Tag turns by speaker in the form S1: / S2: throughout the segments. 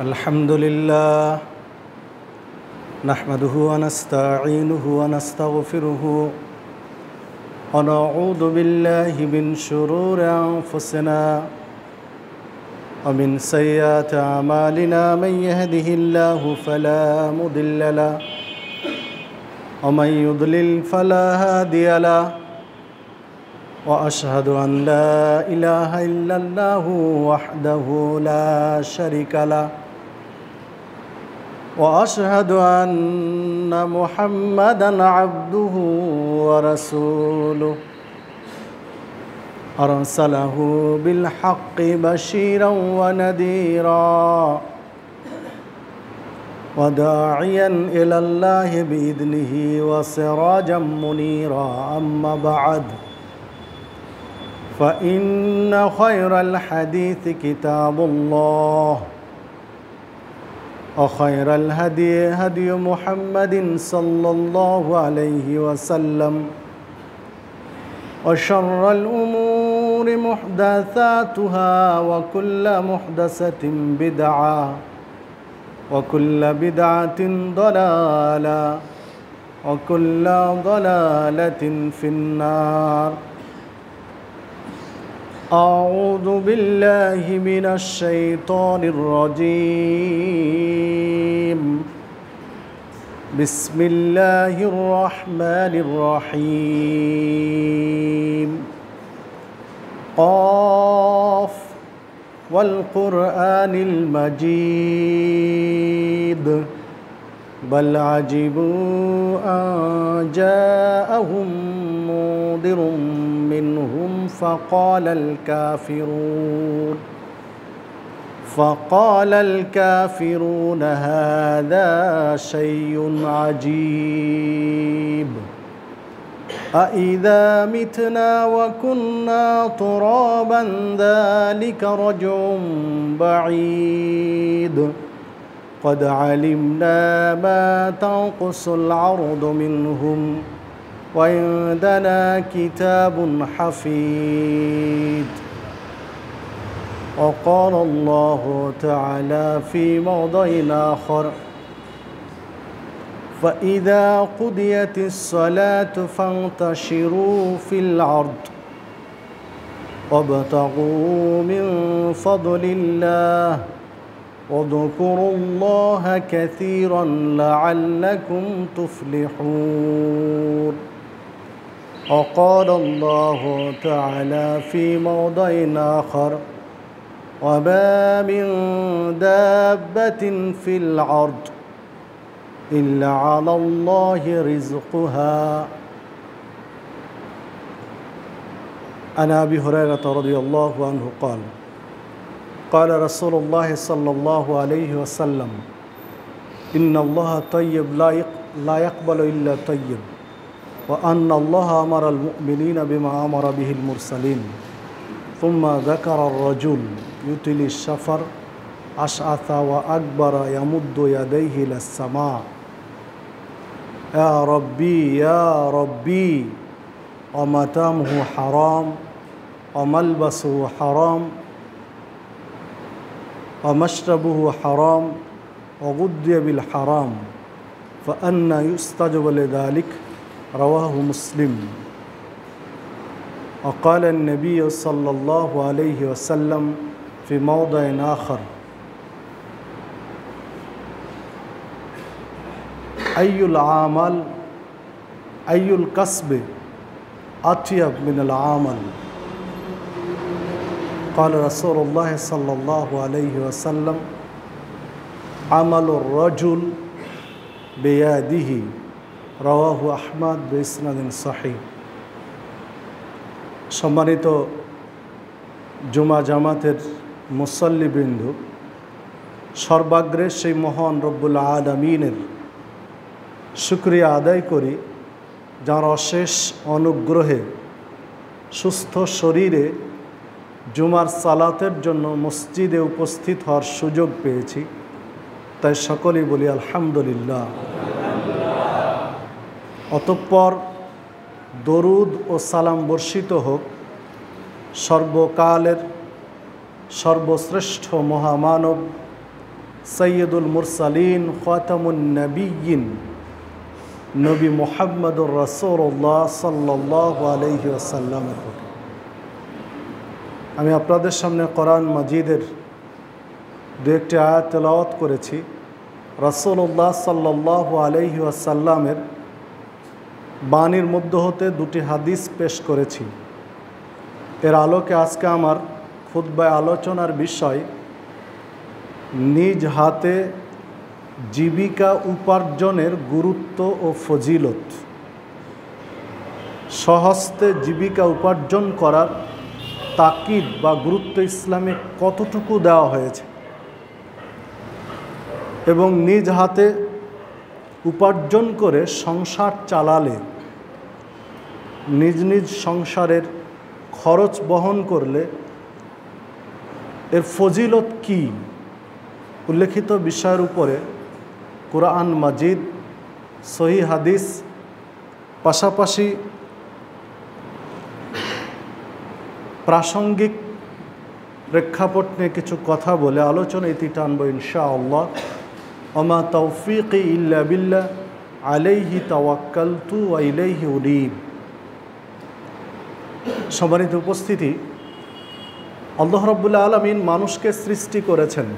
S1: अल्हम्दुलिल्लाह नहमदुहु व नस्तईनुहु व नस्तगफिरुहु व नऊज़ु बिल्लाहि मिन शुरूरि अनफुसिना व मिन सय्यिआति अमालिना मन यहदिहिल्लाहु फला मुदिल्ल लहु व मन युद्लिल फला हादिय लहु व अशहदु अन ला इलाहा इल्लल्लाहु वहदहु ला शरीका लहु व अशहदु अन्ना मुहम्मदन अब्दुहु व रसूलुहु अरसलहु बिल हक़्क़ि बशीरन व नदीरा व दाइयन इलल्लाहि बिइज़्निहि व सिराजम मुनीरा अम्मा बअद फ़इन्न खैरल हदीस किताबुल्लाह व खैरल हदी हदी मुहम्मदिन सल्लल्लाहु अलैहि वसल्लम व शर्रल उमूरि मुहदसातुहा व कुल्ल मुहदसतिन बिदअ व कुल्ल बिदअतिन दलाला व कुल्ल दलालतिन फिन्नार। अऊज़ु बिल्लाहि मिनश शैतानिर रजीम। बिस्मिल्लाहिर रहमानिर रहीम। क़ाफ़ वल क़ुरआनिल मजीद बल अजिबू अन जाअहुम मुन्दिरुम मिनहुम फ़क़ालल काफ़िरून हाज़ा शैउन अजीब अइज़ा मितना व कुन्ना तुराबन ज़ालिका रज्उन बईद क़द अलिमना मा तंक़ुसुल अर्दु मिनहुम व इंदना किताबुन हफ़ीज़। वक़ाल अल्लाहु तआला फ़ी मौदिअ आख़र फ़इज़ा क़ुदियतिस्सलातु फ़ंतशिरू फ़िल अर्द वब्तग़ू मिन फ़ज़लिल्लाह वज़्कुरुल्लाह कसीरन लअल्लकुम तुफ़्लिहून। वक़ाल अल्लाहु तआला फ़ी मौदिअ आख़र वमा मिन दाब्बतिन फ़िल अर्द इल्ला अलल्लाहि रिज़्क़ुहा। अन अबी हुरैरह रज़ियल्लाहु अन्हु क़ाल क़ाल रसूलुल्लाह सल्लल्लाहु अलैहि वसल्लम इन्नल्लाह तय्यब ला यक़बलु इल्ला तय्यब व अन्नल्लाह अमरल मुअ्मिनीना बिमा अमर बिहिल मुरसलीन सुम्मा ज़करा अर्रजुल युतिलि शफ़र अशअस व अकबर यमुद्दु यदैहि इलस्समा या रब्बी व मतअमुहु हराम व मल्बसुहु हराम व मशरबुहु हराम व गुद्दिय बिल हराम फ़अन्ना युस्तजब लिज़ालिक रवाहु मुस्लिम। वक़ाल अन्नबी सल्लल्लाहु अलैहि वसल्लम फ़ी मौदिअ आख़र अय्युल कस्ब अत्यब मिनल आमल। क़ाल रसूलुल्लाह सल्लल्लाहु अलैहि वसल्लम अमलुर रजुल बियदिही रवाहु अहमद बिइस्नादिन सहीह। सम्मानित जुमा জামাতের মুসল্লিবৃন্দ, সর্বাগ্রে সেই মহান রব্বুল আলামিনের শুকরিয়া আদায় করি যার অশেষ অনুগ্রহে সুস্থ শরীরে জুমার সালাতের জন্য মসজিদে উপস্থিত হওয়ার সুযোগ পেয়েছি, তাই সকলেই বলি আলহামদুলিল্লাহ। অতঃপর দরুদ ও সালাম বর্ষিত হোক সর্বকালের সর্বশ্রেষ্ঠ মহামানব সৈয়দুল মুরসালিন খাতামুন নবিয়্যিন নবী মুহাম্মদুর রাসূলুল্লাহ সাল্লাল্লাহু আলাইহি ওয়াসাল্লামের প্রতি আমি আপনাদের সামনে কোরআন মাজিদের দু একটি আয়াত তেলাওয়াত করেছি। রাসূলুল্লাহ সাল্লাল্লাহু আলাইহি ওয়াসাল্লামের বাণীর মধ্য হতে দুটি হাদিস পেশ করেছি। এর আলোকে আজকে আমার খুতবায় আলোচনার বিষয় নিজ হাতে জীবিকা উপার্জনের গুরুত্ব ও ফজিলত। স্বহস্তে জীবিকা উপার্জন করার তাকিদ বা গুরুত্ব ইসলামে কতটুকু দেওয়া হয়েছে এবং নিজ হাতে উপার্জন করে সংসার চালালে, নিজ নিজ সংসারের খরচ বহন করলে এর ফজিলত কি, উল্লেখিত বিষয়ের উপরে কোরআন মাজিদ, সহিহ হাদিস, পাশাপাশি প্রাসঙ্গিক প্রেক্ষাপট নিয়ে কিছু কথা বলে আলোচনা ইতি টানব ইনশাআল্লাহ। ওমা তৌফিকি ইল্লা বিল্লাহ আলাইহি তাওয়াক্কালতু ওয়া ইলাইহি উনীব। সম্মানিত উপস্থিতি, আল্লাহ রাব্বুল আলামিন মানুষকে সৃষ্টি করেছেন।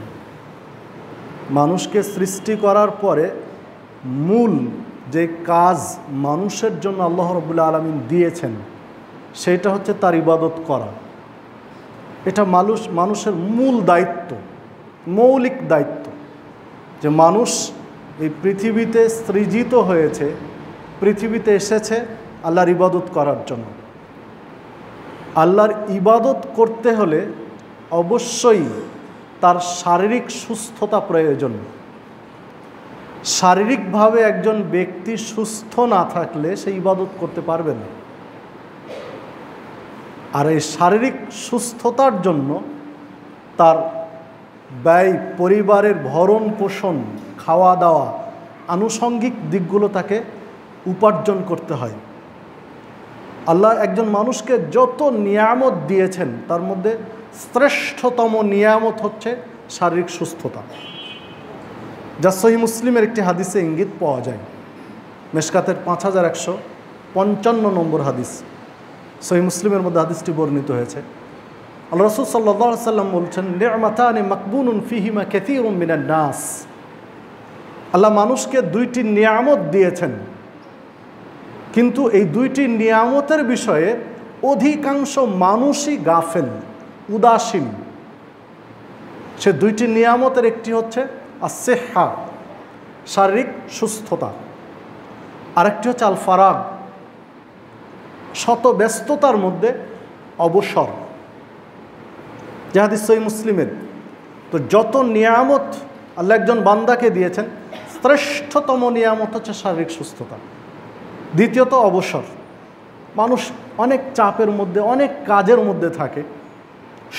S1: মানুষকে সৃষ্টি করার পরে মূল যে কাজ মানুষের জন্য আল্লাহ রাব্বুল আলামিন দিয়েছেন সেটা হচ্ছে তার ইবাদত করা। এটা মানুষের মূল দায়িত্ব, মৌলিক দায়িত্ব, যে মানুষ এই পৃথিবীতে সৃজিত হয়েছে, পৃথিবীতে এসেছে আল্লাহর ইবাদত করার জন্য। আল্লাহর ইবাদত করতে হলে অবশ্যই তার শারীরিক সুস্থতা প্রয়োজন। শারীরিকভাবে একজন ব্যক্তি সুস্থ না থাকলে সে ইবাদত করতে পারবে না। আর এই শারীরিক সুস্থতার জন্য তার ব্যয়, পরিবারের ভরণ পোষণ, খাওয়া দাওয়া, আনুষঙ্গিক দিকগুলো তাকে উপার্জন করতে হয়। আল্লাহ একজন মানুষকে যত নিয়ামত দিয়েছেন তার মধ্যে শ্রেষ্ঠতম নিয়ামত হচ্ছে শারীরিক সুস্থতা, যা সহিহ মুসলিমের একটি হাদিসে ইঙ্গিত পাওয়া যায়। মেশকাতের 5155 নম্বর হাদিস, সহিহ মুসলিমের মধ্যে হাদিসটি বর্ণিত হয়েছে। আল্লাহ রাসূল সাল্লাল্লাহু আলাইহি ওয়াসাল্লাম বলছেন, নি'মাতানি মাকবুনুন ফীহিমা কাসীরুম মিনান নাস। আল্লাহ মানুষকে দুইটি নিয়ামত দিয়েছেন, কিন্তু এই দুইটি নিয়ামতের বিষয়ে অধিকাংশ মানুষই গাফেল, উদাসীন। সে দুইটি নিয়ামতের একটি হচ্ছে আসিহা, শারীরিক সুস্থতা, আরেকটি হচ্ছে আল ফারাগ, শত ব্যস্ততার মধ্যে অবসর। যে হাদিস সহিহ মুসলিমের। তো যত নিয়ামত আল্লাহ একজন বান্দাকে দিয়েছেন, শ্রেষ্ঠতম নিয়ামত হচ্ছে শারীরিক সুস্থতা। দ্বিতীয়ত অবসর। মানুষ অনেক চাপের মধ্যে, অনেক কাজের মধ্যে থাকে,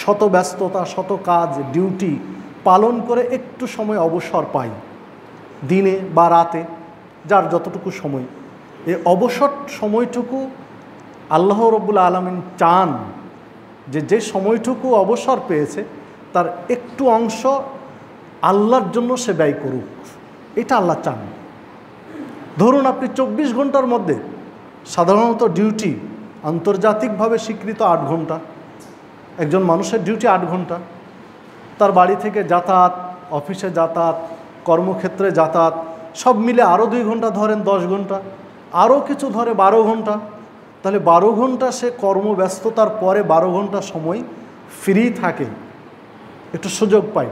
S1: শত ব্যস্ততা, শত কাজ, ডিউটি পালন করে একটু সময় অবসর পায়, দিনে বা রাতে, যার যতটুকু সময়। এই অবসর সময়টুকু আল্লাহ রাব্বুল আলামিন চান যে সময়টুকু অবসর পেয়েছে তার একটু অংশ আল্লাহর জন্য সে ব্যয় করুক, এটা আল্লাহ চান। ধরুন আপনি 24 ঘন্টার মধ্যে সাধারণত ডিউটি আন্তর্জাতিকভাবে স্বীকৃত 8 ঘন্টা, একজন মানুষের ডিউটি 8 ঘন্টা। তার বাড়ি থেকে যাতায়াত, অফিসে যাতায়াত, কর্মক্ষেত্রে যাতায়াত, সব মিলে আরও 2 ঘন্টা ধরেন 10 ঘন্টা, আরও কিছু ধরে 12 ঘন্টা। তাহলে 12 ঘন্টা সে কর্মব্যস্ততার পরে 12 ঘন্টা সময় ফ্রি থাকে, একটু সুযোগ পায়।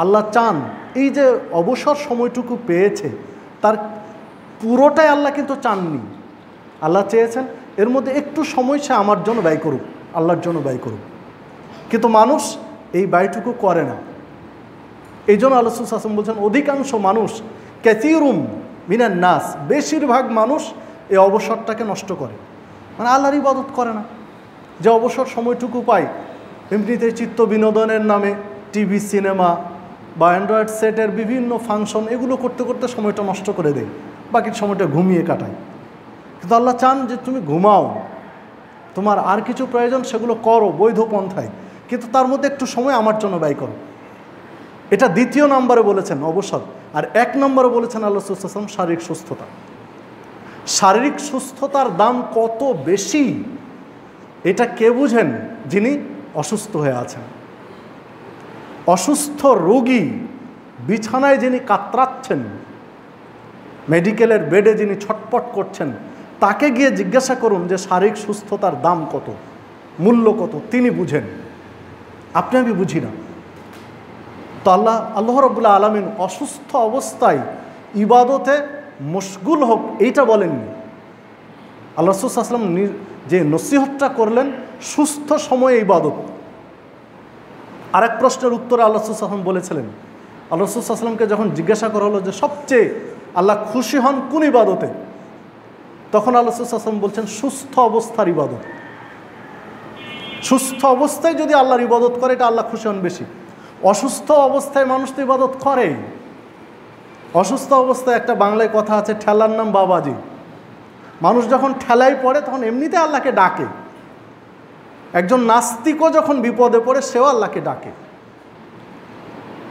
S1: আল্লাহ চান এই যে অবসর সময়টুকু পেয়েছে তার পুরোটাই আল্লাহ কিন্তু চাননি। আল্লাহ চেয়েছেন এর মধ্যে একটু সময় সে আমার জন্য ব্যয় করুক, আল্লাহর জন্য ব্যয় করুক। কিন্তু মানুষ এই ব্যয়টুকু করে না। এই জন্য আল্লাহ রাসূল সাল্লাল্লাহু আলাইহি ওয়াসাল্লাম বলছেন, অধিকাংশ মানুষ, কাসীরুম মিনান নাস, বেশিরভাগ মানুষ এই অবসরটাকে নষ্ট করে, মানে আল্লাহর ইবাদত করে না। যে অবসর সময়টুকু পায় এমনিতে চিত্ত বিনোদনের নামে টিভি, সিনেমা বা অ্যান্ড্রয়েড সেটের বিভিন্ন ফাংশন, এগুলো করতে করতে সময়টা নষ্ট করে দেয়, বাকি সময়টা ঘুমিয়ে কাটায়। কিন্তু আল্লাহ চান যে তুমি ঘুমাও, তোমার আর কিছু প্রয়োজন সেগুলো করো বৈধ পন্থায়, কিন্তু তার মধ্যে একটু সময় আমার জন্য ব্যয় করো। এটা দ্বিতীয় নম্বরে বলেছেন অবসর। আর 1 নম্বরে বলেছেন আল্লাহ রাসূল সাল্লাল্লাহু আলাইহি ওয়াসাল্লাম শারীরিক সুস্থতা। শারীরিক সুস্থতার দাম কত বেশি এটা কে বুঝেন? যিনি অসুস্থ হয়ে আছেন। অসুস্থ রোগী বিছানায় যিনি কাতরাচ্ছেন, মেডিকেলের বেডে যিনি ছটপট করছেন, তাকে গিয়ে জিজ্ঞাসা করুন যে শারীরিক সুস্থতার দাম কত, মূল্য কত, তিনি বুঝেন। আপনি আমি বুঝি না। তো আল্লাহ রাব্বুল আলামিন অসুস্থ অবস্থায় ইবাদতে মশগুল হোক এইটা বলেননি। আল্লাহ রাসূল সাল্লাল্লাহু আলাইহি ওয়াসাল্লাম যে নসিহতটা করলেন সুস্থ সময়ে ইবাদত। আরেক প্রশ্নের উত্তরে আল্লাহ রাসূল সাল্লাল্লাহু আলাইহি ওয়াসাল্লাম বলেছিলেন, আল্লাহ রাসূল সাল্লাল্লাহু আলাইহি ওয়াসাল্লামকে যখন জিজ্ঞাসা করা হলো যে সবচেয়ে আল্লাহ খুশি হন কোন ইবাদতে, তখন আল্লাহ রাসূল সাল্লাল্লাহু আলাইহি ওয়াসাল্লাম বলছেন সুস্থ অবস্থার ইবাদত। সুস্থ অবস্থায় যদি আল্লাহর ইবাদত করে এটা আল্লাহ খুশি হন বেশি। অসুস্থ অবস্থায় মানুষ তো ইবাদত করে। অসুস্থ অবস্থায় একটা বাংলায় কথা আছে, ঠেলার নাম বাবাজি। মানুষ যখন ঠেলায় পড়ে তখন এমনিতে আল্লাহকে ডাকে। একজন নাস্তিকও যখন বিপদে পড়ে সেও আল্লাহকে ডাকে।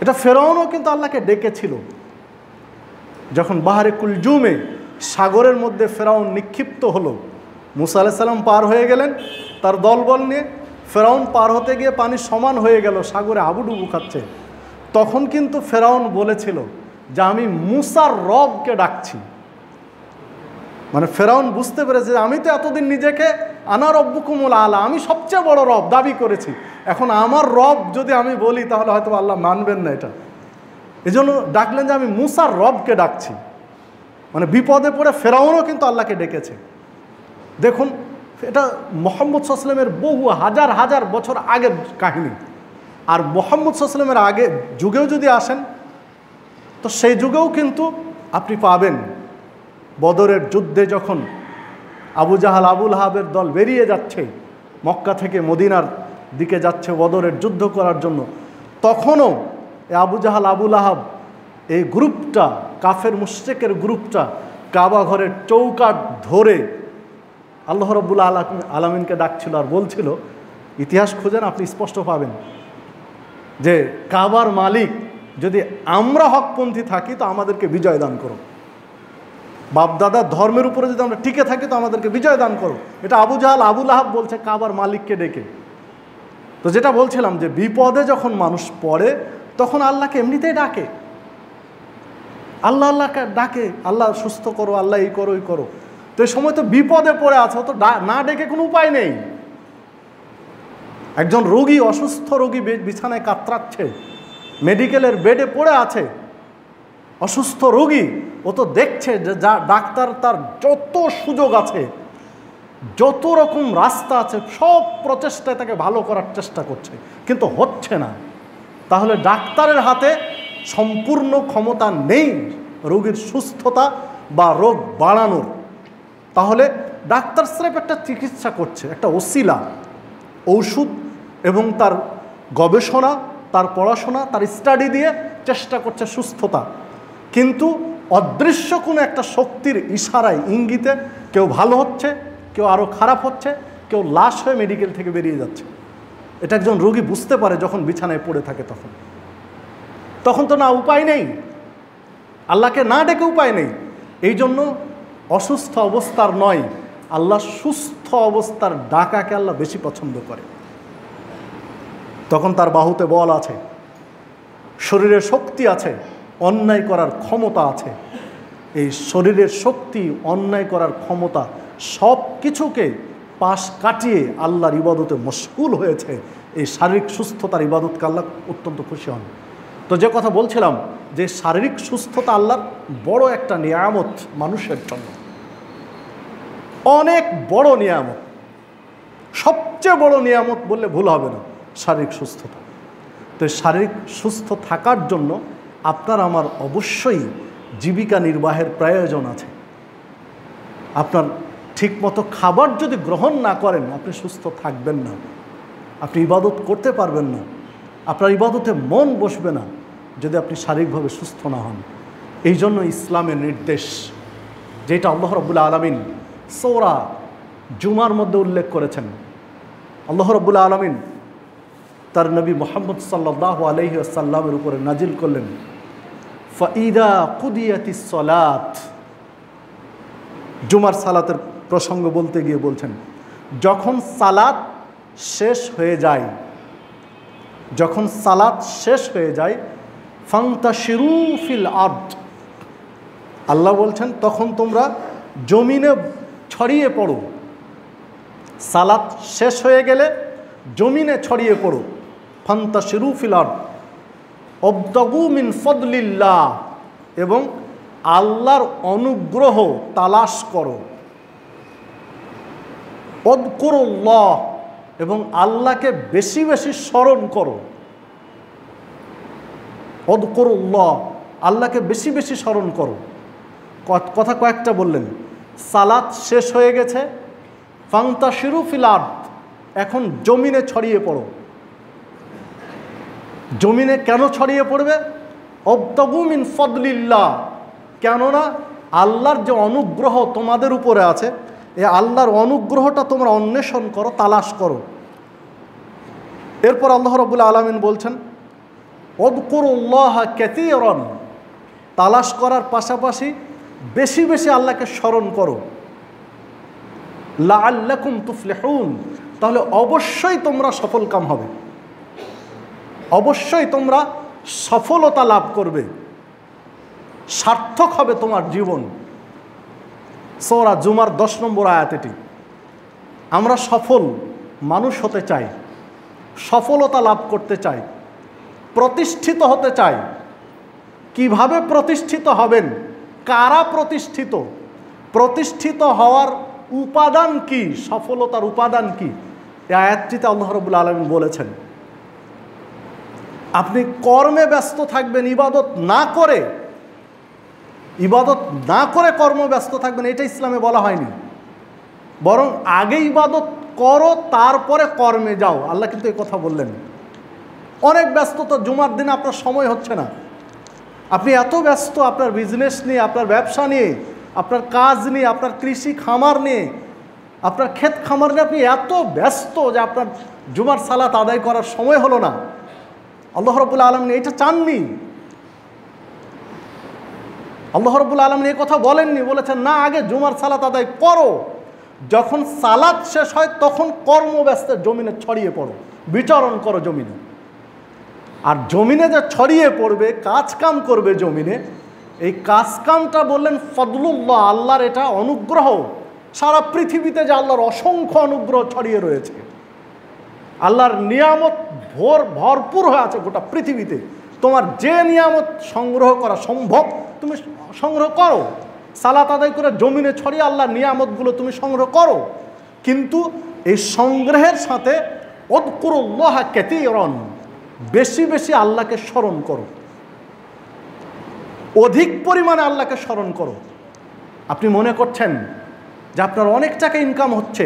S1: এটা ফেরাউনও কিন্তু আল্লাহকে ডেকেছিল। যখন বাহারে কুলজুমে সাগরের মধ্যে ফেরাউন নিক্ষিপ্ত হলো, মুসা আলাইহিস সালাম পার হয়ে গেলেন তার দলবল নিয়ে, ফেরাউন পার হতে গিয়ে পানি সমান হয়ে গেল, সাগরে হাবুডুবু খাচ্ছে। তখন কিন্তু ফেরাউন বলেছিল যে আমি মুসার রবকে ডাকছি। মানে ফেরাউন বুঝতে পেরেছে যে আমি তো এতদিন নিজেকে আনা রব্বুকুমুল আলা, আমি সবচেয়ে বড় রব দাবি করেছি, এখন আমার রব যদি আমি বলি তাহলে হয়তো আল্লাহ মানবেন না এটা। এই জন্য ডাকলেন যে আমি মুসার রবকে ডাকছি। মানে বিপদে পড়ে ফেরাউনও কিন্তু আল্লাহকে ডেকেছে। দেখুন, এটা মুহাম্মদ সাল্লাল্লাহু আলাইহি ওয়াসাল্লামের বহু হাজার হাজার বছর আগের কাহিনী। আর মুহাম্মদ সাল্লাল্লাহু আলাইহি ওয়াসাল্লামের আগে যুগেও যদি আসেন তো সেই যুগেও কিন্তু আপনি পাবেন বদরের যুদ্ধে যখন আবু জাহাল আবু লাহাবের দল বেরিয়ে যাচ্ছে, মক্কা থেকে মদিনার দিকে যাচ্ছে বদরের যুদ্ধ করার জন্য, তখনও আবু জাহাল আবু লাহাব এই গ্রুপটা, কাফের মুশরিকের গ্রুপটা কাবা ঘরের চৌকাঠ ধরে আল্লাহ রাব্বুল আলামিনকে ডাকছিল আর বলছিল, ইতিহাস খুঁজেন আপনি স্পষ্ট পাবেন যে কাবার মালিক যদি আমরা হকপন্থী থাকি তো আমাদেরকে বিজয় দান করো, বাপদাদার ধর্মের উপরে যদি আমরা টিকে থাকি তো আমাদেরকে বিজয় দান করো। এটা আবু জাহাল আবু লাহাব বলছে কাবার মালিককে ডেকে। তো যেটা বলছিলাম যে বিপদে যখন মানুষ পড়ে তখন আল্লাহকে এমনিতেই ডাকে, আল্লাহকে ডাকে, আল্লাহ সুস্থ করো, আল্লাহ এই করো এই করো। তো এই সময় তো বিপদে পড়ে আছে, তো না ডেকে কোনো উপায় নেই। একজন রোগী, অসুস্থ রোগী বিছানায় কাতরাচ্ছে, মেডিকেলের বেডে পড়ে আছে, অসুস্থ রোগী, ও তো দেখছে যে যা ডাক্তার তার যত সুযোগ আছে, যত রকম রাস্তা আছে, সব প্রচেষ্টায় তাকে ভালো করার চেষ্টা করছে, কিন্তু হচ্ছে না। তাহলে ডাক্তারের হাতে সম্পূর্ণ ক্ষমতা নেই রোগীর সুস্থতা বা রোগ বাড়ানোর। তাহলে ডাক্তার স্রেফ একটা চিকিৎসা করছে, একটা ওসিলা, ঔষধ এবং তার গবেষণা, তার পড়াশোনা, তার স্টাডি দিয়ে চেষ্টা করছে সুস্থতা। কিন্তু অদৃশ্য কোনো একটা শক্তির ইশারায়, ইঙ্গিতে কেউ ভালো হচ্ছে, কেউ আরও খারাপ হচ্ছে, কেউ লাশ হয়ে মেডিকেল থেকে বেরিয়ে যাচ্ছে। এটা একজন রোগী বুঝতে পারে যখন বিছানায় পড়ে থাকে। তখন তো না উপায় নেই, আল্লাহকে না ডেকে উপায় নেই। এই জন্য অসুস্থ অবস্থার নয়, আল্লাহ সুস্থ অবস্থার ডাকাকে আল্লাহ বেশি পছন্দ করে। তখন তার বাহুতে বল আছে, শরীরের শক্তি আছে, অন্যায় করার ক্ষমতা আছে। এই শরীরের শক্তি, অন্যায় করার ক্ষমতা সব কিছুকে পাশ কাটিয়ে আল্লাহর ইবাদতে মশগুল হয়েছে। এই শারীরিক সুস্থতার ইবাদতকে আল্লাহ অত্যন্ত খুশি হন। তো যে কথা বলছিলাম যে শারীরিক সুস্থতা আল্লাহর বড় একটা নিয়ামত মানুষের জন্য, অনেক বড় নিয়ামত, সবচেয়ে বড় নিয়ামত বললে ভুল হবে না শারীরিক সুস্থতা। তো শারীরিক সুস্থ থাকার জন্য আপনার আমার অবশ্যই জীবিকা নির্বাহের প্রয়োজন আছে। আপনার ঠিকমতো খাবার যদি গ্রহণ না করেন আপনি সুস্থ থাকবেন না, আপনি ইবাদত করতে পারবেন না, আপনার ইবাদতে মন বসবে না যদি আপনি শারীরিকভাবে সুস্থ না হন। এই জন্য ইসলামের নির্দেশ, যেটা আল্লাহ রাব্বুল আলামিন সূরা জুমার মধ্যে উল্লেখ করেছেন। আল্লাহ রাব্বুল আলামিন তার নবী মুহাম্মদ সাল্লাল্লাহু আলাইহি ওয়াসাল্লামের উপরে নাজিল করলেন, ফাইদা কুদিয়াতিস সালাত। জুমার সালাতের প্রসঙ্গ বলতে গিয়ে বলছেন, যখন সালাত শেষ হয়ে যায়, যখন সালাত শেষ হয়ে যায়, ফান্তাশিরু ফিল আরদ, আল্লাহ বলছেন তখন তোমরা জমিনে ছড়িয়ে পড়ো। সালাত শেষ হয়ে গেলে জমিনে ছড়িয়ে পড়ো। ফান্তাশিরু ফিল আরদ ওয়াবতাগু মিন ফাদলিল্লাহ, এবং আল্লাহর অনুগ্রহ তালাশ করো। ওয়াযকুরুল্লাহ, এবং আল্লাহকে বেশি বেশি স্মরণ করো। ওয়াযকুরুল্লাহ, আল্লাহকে বেশি বেশি স্মরণ করো। কথা কয়েকটা বললেন। সালাত শেষ হয়ে গেছে, ফান্তাশিরু ফিল আরদ, এখন জমিনে ছড়িয়ে পড়ো। জমিনে কেন ছড়িয়ে পড়বে? ওয়াবতাগু মিন ফাদলিল্লাহ, কেননা আল্লাহর যে অনুগ্রহ তোমাদের উপরে আছে, এই আল্লাহর অনুগ্রহটা তোমরা অন্বেষণ করো, তালাশ করো। এরপর আল্লাহ রাব্বুল আলামিন বলছেন, ওয়াযকুরুল্লাহা কাসীরান, তালাশ করার পাশাপাশি বেশি বেশি আল্লাহকে স্মরণ করো। লাআল্লাকুম তুফলিহুন, তাহলে অবশ্যই তোমরা সফলকাম হবে, অবশ্যই তোমরা সফলতা লাভ করবে, সার্থক হবে তোমার জীবন। সূরা জুমার 10 নম্বর আয়াত এটি। আমরা সফল মানুষ হতে চাই, সফলতা লাভ করতে চাই, প্রতিষ্ঠিত হতে চাই। কিভাবে প্রতিষ্ঠিত হবেন? কারা প্রতিষ্ঠিত? প্রতিষ্ঠিত হওয়ার উপাদান কি? সফলতার উপাদান কি? এই আয়াতটিতে আল্লাহ রাব্বুল আলামিন বলেছেন, আপনি কর্মে ব্যস্ত থাকবেন, ইবাদত না করে, ইবাদত না করে কর্মব্যস্ত থাকবেন, এটা ইসলামে বলা হয়নি। বরং আগে ইবাদত করো, তারপরে কর্মে যাও। আল্লাহ কিন্তু এই কথা বললেন। অনেক ব্যস্ততা, জুমার দিনে আপনার সময় হচ্ছে না, আপনি এত ব্যস্ত আপনার বিজনেস নিয়ে, আপনার ব্যবসা নিয়ে, আপনার কাজ নিয়ে, আপনার কৃষি খামার নিয়ে, আপনার ক্ষেত খামার নিয়ে আপনি এত ব্যস্ত যে আপনার জুমার সালাত আদায় করার সময় হলো না। আল্লাহ রাব্বুল আলামিন এটা চাননি। আল্লাহ রাব্বুল আলামিন এই কথা বলেননি, বলেছেন না আগে জুমার সালাত আদায় করো, যখন সালাত শেষ হয় তখন কর্মব্যস্তের জমিনে ছড়িয়ে পড়ো, বিচরণ করো জমিনে। আর জমিনে যে ছড়িয়ে পড়বে, কাজ কাম করবে জমিনে, এই কাজ কামটা বললেন ফদলুল্লাহ, আল্লাহর এটা অনুগ্রহ। সারা পৃথিবীতে যে আল্লাহর অসংখ্য অনুগ্রহ ছড়িয়ে রয়েছে, আল্লাহর নিয়ামত ভরপুর হয়ে আছে গোটা পৃথিবীতে। তোমার যে নিয়ামত সংগ্রহ করা সম্ভব তুমি সংগ্রহ করো, সালাত আদায় করে জমিনে ছড়িয়ে আল্লাহর নিয়ামতগুলো তুমি সংগ্রহ করো। কিন্তু এই সংগ্রহের সাথে ওয়াযকুরুল্লাহা কাসীরান, বেশি বেশি আল্লাহকে স্মরণ করো, অধিক পরিমাণে আল্লাহকে স্মরণ করো। আপনি মনে করছেন যে আপনার অনেক টাকা ইনকাম হচ্ছে,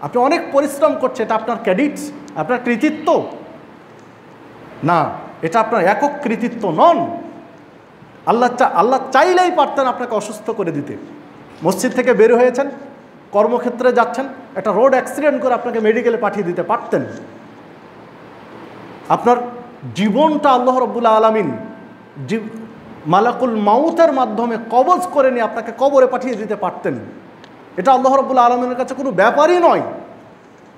S1: আপনি অনেক পরিশ্রম করছেন, এটা আপনার ক্রেডিটস, আপনার কৃতিত্ব না, এটা আপনার একক কৃতিত্ব নন। আল্লাহ চাইলেই পারতেন আপনাকে অসুস্থ করে দিতে। মসজিদ থেকে বের হয়েছেন, কর্মক্ষেত্রে যাচ্ছেন, একটা রোড অ্যাক্সিডেন্ট করে আপনাকে মেডিকেলে পাঠিয়ে দিতে পারতেন। আপনার জীবনটা আল্লাহ রাব্বুল আলামিন মালাকুল মাউতের মাধ্যমে কবজ করে নিয়ে আপনাকে কবরে পাঠিয়ে দিতে পারতেন। এটা আল্লাহ রাব্বুল আলামিনের কাছে কোনো ব্যাপারই নয়।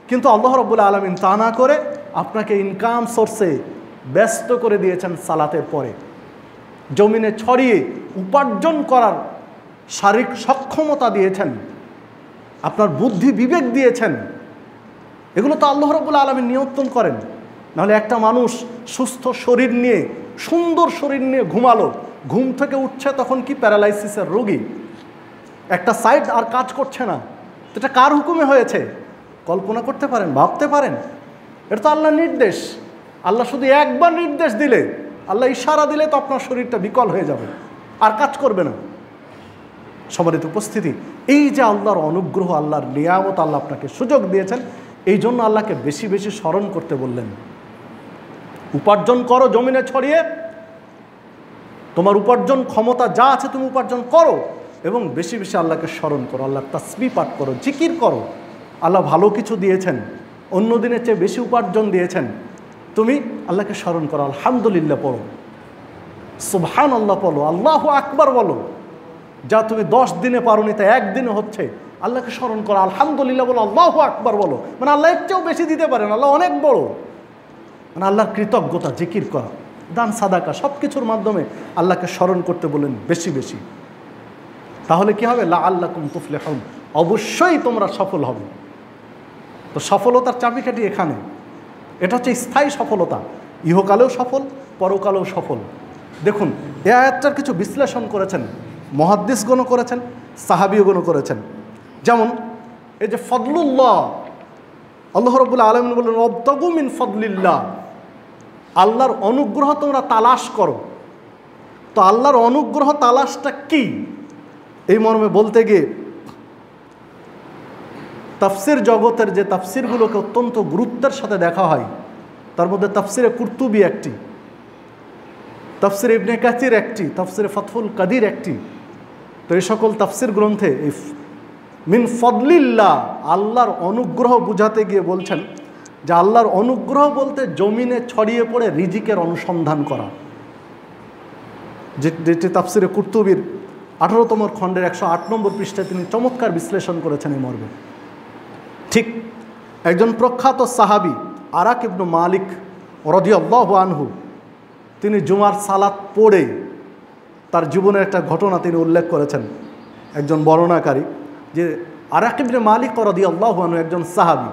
S1: কিন্তু আল্লাহ রাব্বুল আলামিন তা না করে আপনাকে ইনকাম সোর্সে ব্যস্ত করে দিয়েছেন। সালাতের পরে জমিনে ছড়িয়ে উপার্জন করার শারীরিক সক্ষমতা দিয়েছেন, আপনার বুদ্ধি বিবেক দিয়েছেন। এগুলো তো আল্লাহ রাব্বুল আলামিন নিয়ন্ত্রণ করেন। নাহলে একটা মানুষ সুস্থ শরীর নিয়ে, সুন্দর শরীর নিয়ে ঘুমালো, ঘুম থেকে উঠছে তখন কি প্যারালাইসিসের রোগী, একটা সাইড আর কাজ করছে না, এটা কার হুকুমে হয়েছে? কল্পনা করতে পারেন, ভাবতে পারেন? এটা তো আল্লাহর নির্দেশ। আল্লাহ শুধু একবার নির্দেশ দিলে, আল্লাহ ইশারা দিলে তো আপনার শরীরটা বিকল হয়ে যাবে, আর কাজ করবে না। সম্মানিত উপস্থিতি, এই যে আল্লাহর অনুগ্রহ, আল্লাহর নিয়ামত, আল্লাহ আপনাকে সুযোগ দিয়েছেন, এই জন্য আল্লাহকে বেশি বেশি স্মরণ করতে বললেন। উপার্জন করো জমিনে ছড়িয়ে, তোমার উপার্জন ক্ষমতা যা আছে তুমি উপার্জন করো, এবং বেশি বেশি আল্লাহকে স্মরণ করো, আল্লাহর তাসবিহ পাঠ করো, জিকির করো। আল্লাহ ভালো কিছু দিয়েছেন, অন্য দিনের চেয়ে বেশি উপার্জন দিয়েছেন, তুমি আল্লাহকে স্মরণ করো, আলহামদুলিল্লাহ পড়ো, সুবহানাল্লাহ পড়ো, আল্লাহু আকবার বলো। যা তুমি 10 দিনে পারোনি তা একদিনে হচ্ছে। আল্লাহকে স্মরণ করো, আলহামদুলিল্লাহ বলো, আল্লাহু আকবার বলো। মানে আল্লাহ এর চেয়েও বেশি দিতে পারেন, আল্লাহ অনেক বড়। মানে আল্লাহর কৃতজ্ঞতা, জিকির করা, দান সাদাকা, সব কিছুর মাধ্যমে আল্লাহকে স্মরণ করতে বলেন বেশি বেশি। তাহলে কি হবে? লাআল্লাকুম তুফলিহুন, অবশ্যই তোমরা সফল হবে। তো সফলতার চাবিকাঠি এখানে। এটা হচ্ছে স্থায়ী সফলতা, ইহকালেও সফল, পরকালেও সফল। দেখুন, এই আয়াতটার কিছু বিশ্লেষণ করেছেন মুহাদ্দিসগণও করেছেন, সাহাবীগণও করেছেন। যেমন এই যে ফদলুল্লাহ, আল্লাহ রাব্বুল আলামিন বলেন ওয়াবতাগু মিন ফদলিল্লাহ, আল্লাহর অনুগ্রহ তোমরা তালাশ করো। তো আল্লাহর অনুগ্রহ তালাশটা কি? এই মর্মে বলতে গিয়ে তাফসির জগতের যে তাফসিরগুলোকে অত্যন্ত গুরুত্বের সাথে দেখা হয়, তার মধ্যে তাফসিরে কুরতুবী একটি, তাফসিরে ইবনে কাসির একটি, তাফসিরে ফাতহুল কাদির একটি। তো এই সকল তাফসির গ্রন্থে এই মিন ফদলিল্লাহ, আল্লাহর অনুগ্রহ বুঝাতে গিয়ে বলছেন যে আল্লাহর অনুগ্রহ বলতে জমিনে ছড়িয়ে পড়ে রিজিকের অনুসন্ধান করা, যেটি তাফসিরে কুরতুবীর 18তম খণ্ডের 108 নম্বর পৃষ্ঠায় তিনি চমৎকার বিশ্লেষণ করেছেন এই মর্মে। ঠিক একজন প্রখ্যাত সাহাবী আরাক ইবনু মালিক রাদিয়াল্লাহু আনহু, তিনি জুমার সালাত পড়ে তার জীবনের একটা ঘটনা তিনি উল্লেখ করেছেন, একজন বর্ণনাকারী, যে আরাক ইবনে মালিক রাদিয়াল্লাহু আনহু একজন সাহাবী,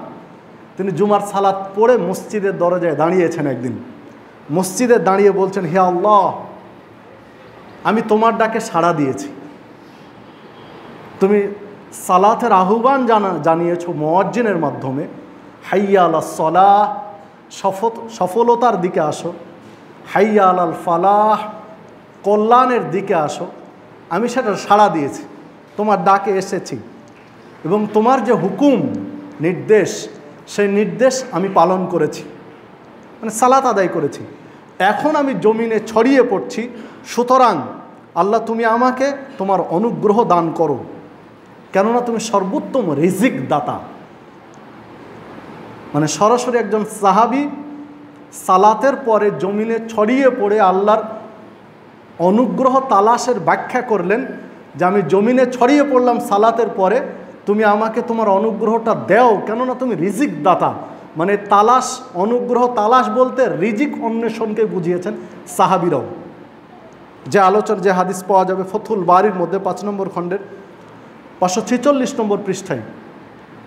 S1: তিনি জুমার সালাত পড়ে মসজিদের দরজায় দাঁড়িয়েছেন। একদিন মসজিদে দাঁড়িয়ে বলছেন, হে আল্লাহ, আমি তোমার ডাকে সাড়া দিয়েছি, তুমি সালাতের আহ্বান জানিয়েছ মুয়াজ্জিনের মাধ্যমে, হাইয়া আলাস সালাহ, সফলতার দিকে আসো, হাইয়া আলাল ফালাহ, কল্যাণের দিকে আসো। আমি সেটা সাড়া দিয়েছি, তোমার ডাকে এসেছি, এবং তোমার যে হুকুম, নির্দেশ, সেই নির্দেশ আমি পালন করেছি, মানে সালাত আদায় করেছি। এখন আমি জমিনে ছড়িয়ে পড়ছি, সুতরাং আল্লাহ তুমি আমাকে তোমার অনুগ্রহ দান করো, কেননা তুমি সর্বোত্তম রিজিক দাতা। মানে সরাসরি একজন সাহাবী সালাতের পরে জমিনে ছড়িয়ে পড়ে আল্লাহর অনুগ্রহ তালাশের ব্যাখ্যা করলেন যে আমি জমিনে ছড়িয়ে পড়লাম সালাতের পরে, তুমি আমাকে তোমার অনুগ্রহটা দাও, কেননা তুমি রিজিক দাতা। মানে তালাশ, অনুগ্রহ তালাশ বলতে রিজিক অন্বেষণকে বুঝিয়েছেন সাহাবীরাও। যে আলোচনা, যে হাদিস পাওয়া যাবে ফথুল বারির মধ্যে 5 নম্বর খণ্ডের 546 নম্বর পৃষ্ঠায়।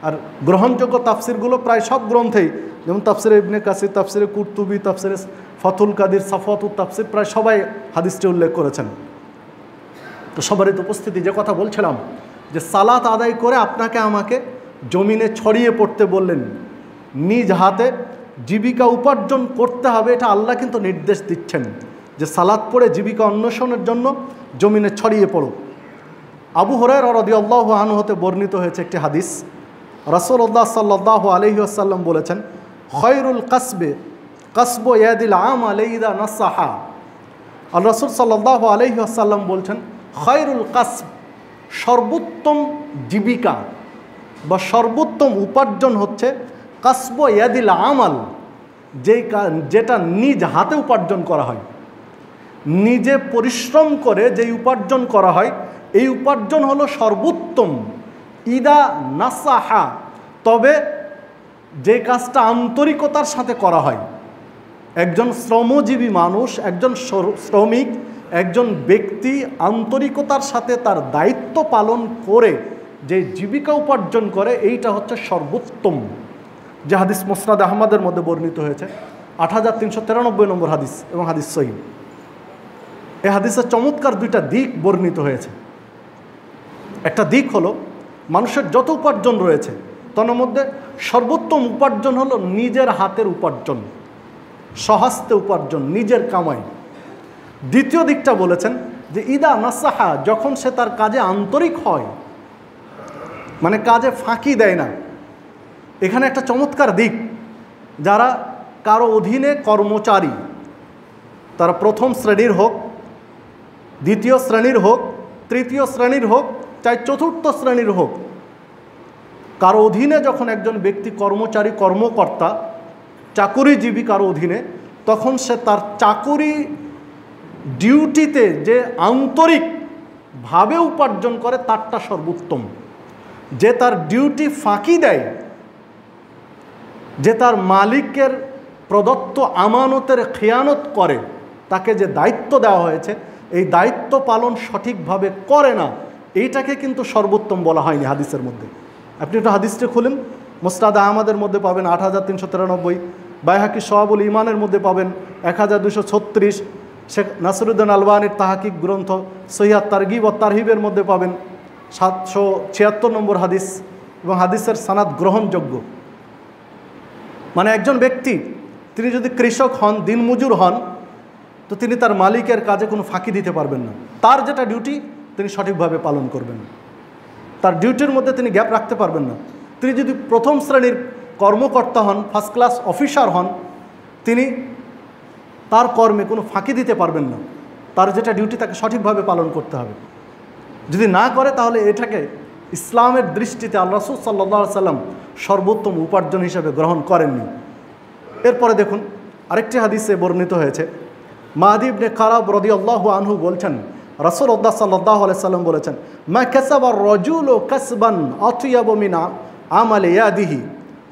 S1: আর গ্রহণযোগ্য তাফসিরগুলো প্রায় সব গ্রন্থেই, যেমন তাফসিরে ইবনে কাসির, তাফসিরে কুরতুবী, তাফসিরে ফাতুল কাদির, সাফওয়াতুত তাফসির, প্রায় সবাই হাদিসটি উল্লেখ করেছেন। তো সবারই উপস্থিতি, যে কথা বলছিলাম যে সালাত আদায় করে আপনাকে আমাকে জমিনে ছড়িয়ে পড়তে বললেন, নিজ হাতে জীবিকা উপার্জন করতে হবে, এটা আল্লাহ কিন্তু নির্দেশ দিচ্ছেন যে সালাত পড়ে জীবিকা অন্বেষণের জন্য জমিনে ছড়িয়ে পড়ো। আবু হুরায়রা রাদিয়াল্লাহু আনহু হতে বর্ণিত হয়েছে একটি হাদিস, রাসূলুল্লাহ সাল্লাল্লাহু আলাইহি ওয়াসাল্লাম বলেছেন, খয়রুল কাসবে কাসবু ইয়াদিল আমালি ইযা নাসাহা। আর রাসূল সাল্লাল্লাহু আলাইহি ওয়াসাল্লাম বলছেন, খয়রুল কাসব, সর্বোত্তম জীবিকা বা সর্বোত্তম উপার্জন হচ্ছে কাসবু ইয়াদিল আমাল, যেটা নিজ হাতে উপার্জন করা হয়, নিজে পরিশ্রম করে যেই উপার্জন করা হয়, এই উপার্জন হলো সর্বোত্তম। ইদা নাসাহা, তবে যে কাজটা আন্তরিকতার সাথে করা হয়, একজন শ্রমজীবী মানুষ, একজন শ্রমিক, একজন ব্যক্তি আন্তরিকতার সাথে তার দায়িত্ব পালন করে যে জীবিকা উপার্জন করে, এইটা হচ্ছে সর্বোত্তম। যে হাদিস মুসনাদ আহমদের মধ্যে বর্ণিত হয়েছে, 8393 নম্বর হাদিস এবং হাদিস সহিহ। এই হাদিসের চমৎকার 2টা দিক বর্ণিত হয়েছে। একটা দিক হলো মানুষের যত উপার্জন রয়েছে তার মধ্যে সর্বোত্তম উপার্জন হলো নিজের হাতের উপার্জন, স্বহস্তে উপার্জন, নিজের কামাই। দ্বিতীয় দিকটা বলেছেন যে ইদা নাসাহা, যখন সে তার কাজে আন্তরিক হয়, মানে কাজে ফাঁকি দেয় না। এখানে একটা চমৎকার দিক, যারা কারো অধীনে কর্মচারী, তারা প্রথম শ্রেণীর হোক, দ্বিতীয় শ্রেণীর হোক, তৃতীয় শ্রেণীর হোক, চাই চতুর্থ শ্রেণীর হোক, কারো অধীনে যখন একজন ব্যক্তি কর্মচারী, কর্মকর্তা, চাকুরিজীবী কারো অধীনে, তখন সে তার চাকুরি ডিউটিতে যে আন্তরিকভাবে উপার্জন করে তারটা সর্বোত্তম। যে তার ডিউটি ফাঁকি দেয়, যে তার মালিকের প্রদত্ত আমানতের খেয়ানত করে, তাকে যে দায়িত্ব দেওয়া হয়েছে এই দায়িত্ব পালন সঠিকভাবে করে না, এইটাকে কিন্তু সর্বোত্তম বলা হয়নি হাদিসের মধ্যে। আপনি একটু হাদিসটা খুলেন, মুসনাদ আহমদের মধ্যে পাবেন 8393, বাইহাকি শোয়াবুল ইমানের মধ্যে পাবেন 1236, শেখ নাসিরুদ্দিন আলবানীর তাহাকিক গ্রন্থ সহিহ তারগিব ও তারহিবের মধ্যে পাবেন 776 নম্বর হাদিস, এবং হাদিসের সানাদ গ্রহণযোগ্য। মানে একজন ব্যক্তি তিনি যদি কৃষক হন, দিনমজুর হন, তো তিনি তার মালিকের কাজে কোনো ফাঁকি দিতে পারবেন না। তার যেটা ডিউটি তিনি সঠিকভাবে পালন করবেন, তার ডিউটির মধ্যে তিনি গ্যাপ রাখতে পারবেন না। তিনি যদি প্রথম শ্রেণীর কর্মকর্তা হন, ফার্স্ট ক্লাস অফিসার হন, তিনি তার কর্মে কোনো ফাঁকি দিতে পারবেন না। তার যেটা ডিউটি তাকে সঠিকভাবে পালন করতে হবে। যদি না করে তাহলে এটাকে ইসলামের দৃষ্টিতে আল্লাহ রাসূল সাল্লাল্লাহু আলাইহি সাল্লাম সর্বোত্তম উপার্জন হিসেবে গ্রহণ করেননি। এরপরে দেখুন আরেকটি হাদিসে বর্ণিত হয়েছে, মাহদি ইবনে কারাব রাদিয়াল্লাহু আনহু বলছেন, রাসূলুল্লাহ সাল্লাল্লাহু আলাইহি সাল্লাম বলেছেন, মা কাসাবা রাজুলু কাসবান আতিয়াবু মিন আমালি ইয়াদিহি,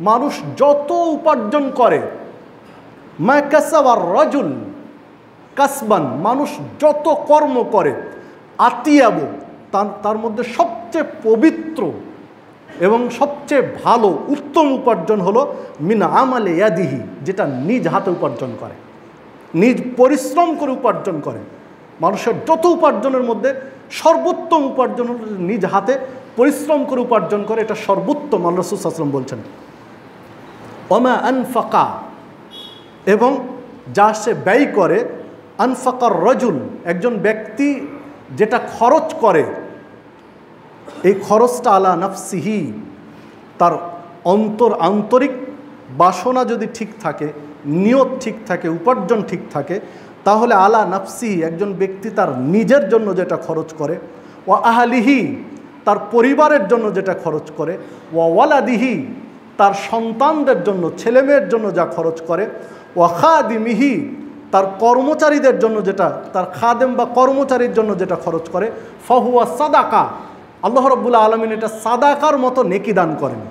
S1: মানুষ যত উপার্জন করে, মা কাসাবা রাজুল কাসবান, মানুষ যত কর্ম করে, আতিয়াবু তার মধ্যে সবচেয়ে পবিত্র এবং সবচেয়ে ভালো উত্তম উপার্জন হলো মিন আমালি ইয়াদিহি, যেটা নিজ হাতে উপার্জন করে, নিজ পরিশ্রম করে উপার্জন করে। মানুষের যত উপার্জনের মধ্যে সর্বোত্তম উপার্জন হল নিজ হাতে পরিশ্রম করে উপার্জন করে, এটা সর্বোত্তম। আল্লাহ রাসূল সাল্লাল্লাহু আলাইহি ওয়াসাল্লাম বলছেন, ওমা আনফাকা, এবং যা সে ব্যয় করে, আনফাকার রজুল, একজন ব্যক্তি যেটা খরচ করে, এই খরচটা আলা নাফসিহি, তার আন্তরিক বাসনা যদি ঠিক থাকে, নিয়ত ঠিক থাকে, উপার্জন ঠিক থাকে, তাহলে আলা নাফসিহি, একজন ব্যক্তি তার নিজের জন্য যেটা খরচ করে, ও আহলিহি, তার পরিবারের জন্য যেটা খরচ করে, ও ওয়ালাদিহি, তার সন্তানদের জন্য, ছেলেমেয়ের জন্য যা খরচ করে, ও খাদিমিহি, তার কর্মচারীদের জন্য যেটা, তার খাদেম বা কর্মচারীর জন্য যেটা খরচ করে, ফাহুয়া সাদাকা, আল্লাহ রাব্বুল আলামিন এটা সাদাকার মতো নেকি দান করেন।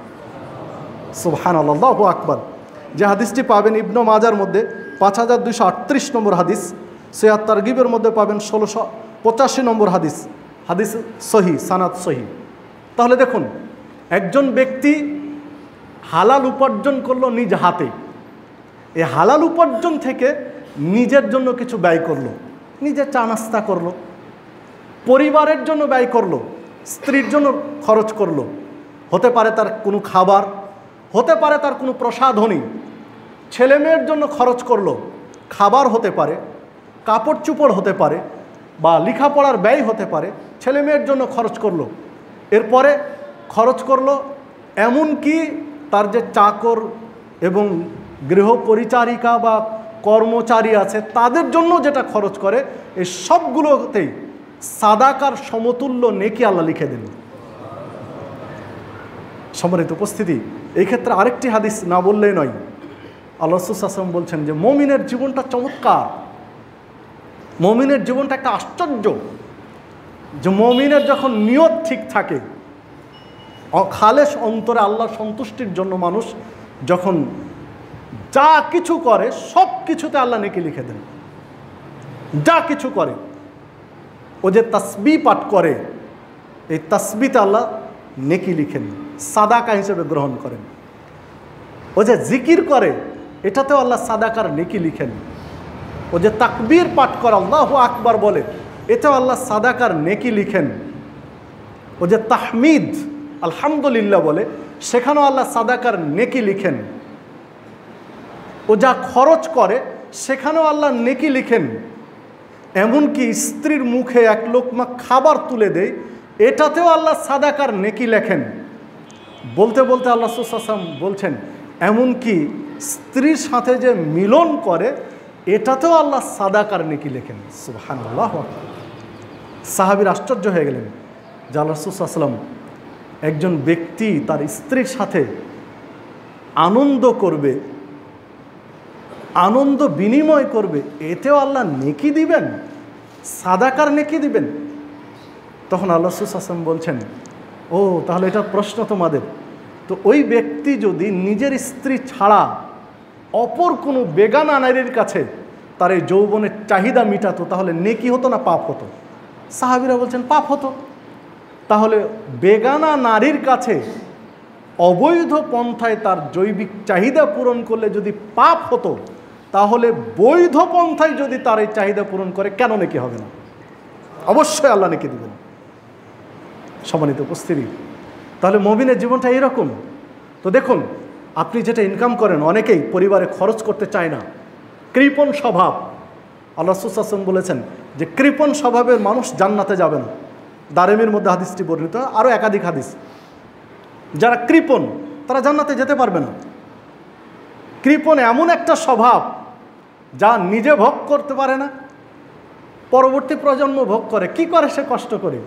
S1: সুবহানাল্লাহ, আল্লাহু আকবার। যে হাদিসটি পাবেন ইবনে মাজার মধ্যে 5238 নম্বর হাদিস, সহিহ তারগিবের মধ্যে পাবেন 1685 নম্বর হাদিস, হাদিস সহি, সানাদ সহি। তাহলে দেখুন একজন ব্যক্তি হালাল উপার্জন করলো নিজ হাতে, এই হালাল উপার্জন থেকে নিজের জন্য কিছু ব্যয় করলো, নিজের চা নাস্তা করলো, পরিবারের জন্য ব্যয় করলো, স্ত্রীর জন্য খরচ করলো, হতে পারে তার কোনো খাবার, হতে পারে তার কোনো প্রসাধনী, ছেলে মেয়ের জন্য খরচ করলো, খাবার হতে পারে, কাপড় চোপড় হতে পারে, বা লেখাপড়ার ব্যয় হতে পারে, ছেলে মেয়ের জন্য খরচ করলো। এরপরে খরচ করলো এমনকি তার যে চাকর এবং গৃহ পরিচারিকা বা কর্মচারী আছে তাদের জন্য যেটা খরচ করে, এই সবগুলোতেই সাদাকার সমতুল্য নেকি আল্লাহ লিখে দেন। সম্মানিত উপস্থিতি, এই ক্ষেত্রে আরেকটি হাদিস না বললেই নয়। আল্লাহ রাসূল সাল্লাল্লাহু আলাইহি ওয়াসাল্লাম বলছেন যে মুমিনের জীবনটা চমৎকার, মুমিনের জীবনটা একটা আশ্চর্য। যে মুমিনের যখন নিয়ত ঠিক থাকে, খালেস অন্তরে আল্লাহর সন্তুষ্টির জন্য মানুষ যখন যা কিছু করে সব কিছুতে আল্লাহ নেকি লিখে দেন। যা কিছু করে, ও যে তাসবিহ পাঠ করে, এই তাসবিহতে আল্লাহ নেকি লিখেন, সাদাকা হিসেবে গ্রহণ করেন। ও যে জিকির করে, এটাতেও আল্লাহ সাদাকার নেকি লিখেন। ও যে তাকবীর পাঠ করে, আল্লাহু আকবার বলে, এতেও আল্লাহ সাদাকার নেকি লিখেন। ও যে তাহমিদ আলহামদুলিল্লাহ বলে, সেখানেও আল্লাহ সাদাকার নেকি লিখেন। ও যা খরচ করে সেখানেও আল্লাহ নেকি লিখেন। এমনকি স্ত্রীর মুখে এক লোকমা খাবার তুলে দেয়, এটাতেও আল্লাহ সাদাকার নেকি লেখেন। বলতে বলতে আল্লাহ রাসূল সাল্লাল্লাহু আলাইহি ওয়াসাল্লাম বলছেন, এমনকি স্ত্রীর সাথে যে মিলন করে, এটাতেও আল্লাহ সাদাকার নেকি লেখেন। সুবহানাল্লাহ। সাহাবীর আশ্চর্য হয়ে গেলেন যে আল্লাহ রাসূল সাল্লাল্লাহু আলাইহি ওয়াসাল্লাম, একজন ব্যক্তি তার স্ত্রীর সাথে আনন্দ করবে, আনন্দ বিনিময় করবে, এতেও আল্লাহ নেকি দিবেন, সাদাকার নেকি দিবেন। তখন আল্লাহ রাসূল সাল্লাল্লাহু আলাইহি ওয়াসাল্লাম বলছেন, ও তাহলে এটা প্রশ্ন তোমাদের, তো ওই ব্যক্তি যদি নিজের স্ত্রী ছাড়া অপর কোনো বেগানা নারীর কাছে তার এই যৌবনের চাহিদা মিটাতো, তাহলে নেকি হতো না পাপ হতো? সাহাবীরা বলছেন পাপ হতো। তাহলে বেগানা নারীর কাছে অবৈধ পন্থায় তার জৈবিক চাহিদা পূরণ করলে যদি পাপ হতো, তাহলে বৈধ পন্থায় যদি তার এই চাহিদা পূরণ করে কেন নেকি হবে না? অবশ্যই আল্লাহ নেকি দিবেন। সম্মানিত উপস্থিতি, তাহলে মুমিনের জীবনটা এরকম। তো দেখুন, আপনি যেটা ইনকাম করেন, অনেকেই পরিবারে খরচ করতে চায় না, কৃপণ স্বভাব। আল্লাহ রাসূল সাল্লাল্লাহু আলাইহি ওয়াসাল্লাম বলেছেন যে কৃপণ স্বভাবের মানুষ জান্নাতে যাবে না। দারিমির মধ্যে হাদিসটি বর্ণিত, আরও একাধিক হাদিস। যারা কৃপণ তারা জান্নাতে যেতে পারবে না। কৃপণ এমন একটা স্বভাব যা নিজে ভোগ করতে পারে না, পরবর্তী প্রজন্ম ভোগ করে। কি করে সে? কষ্ট করে।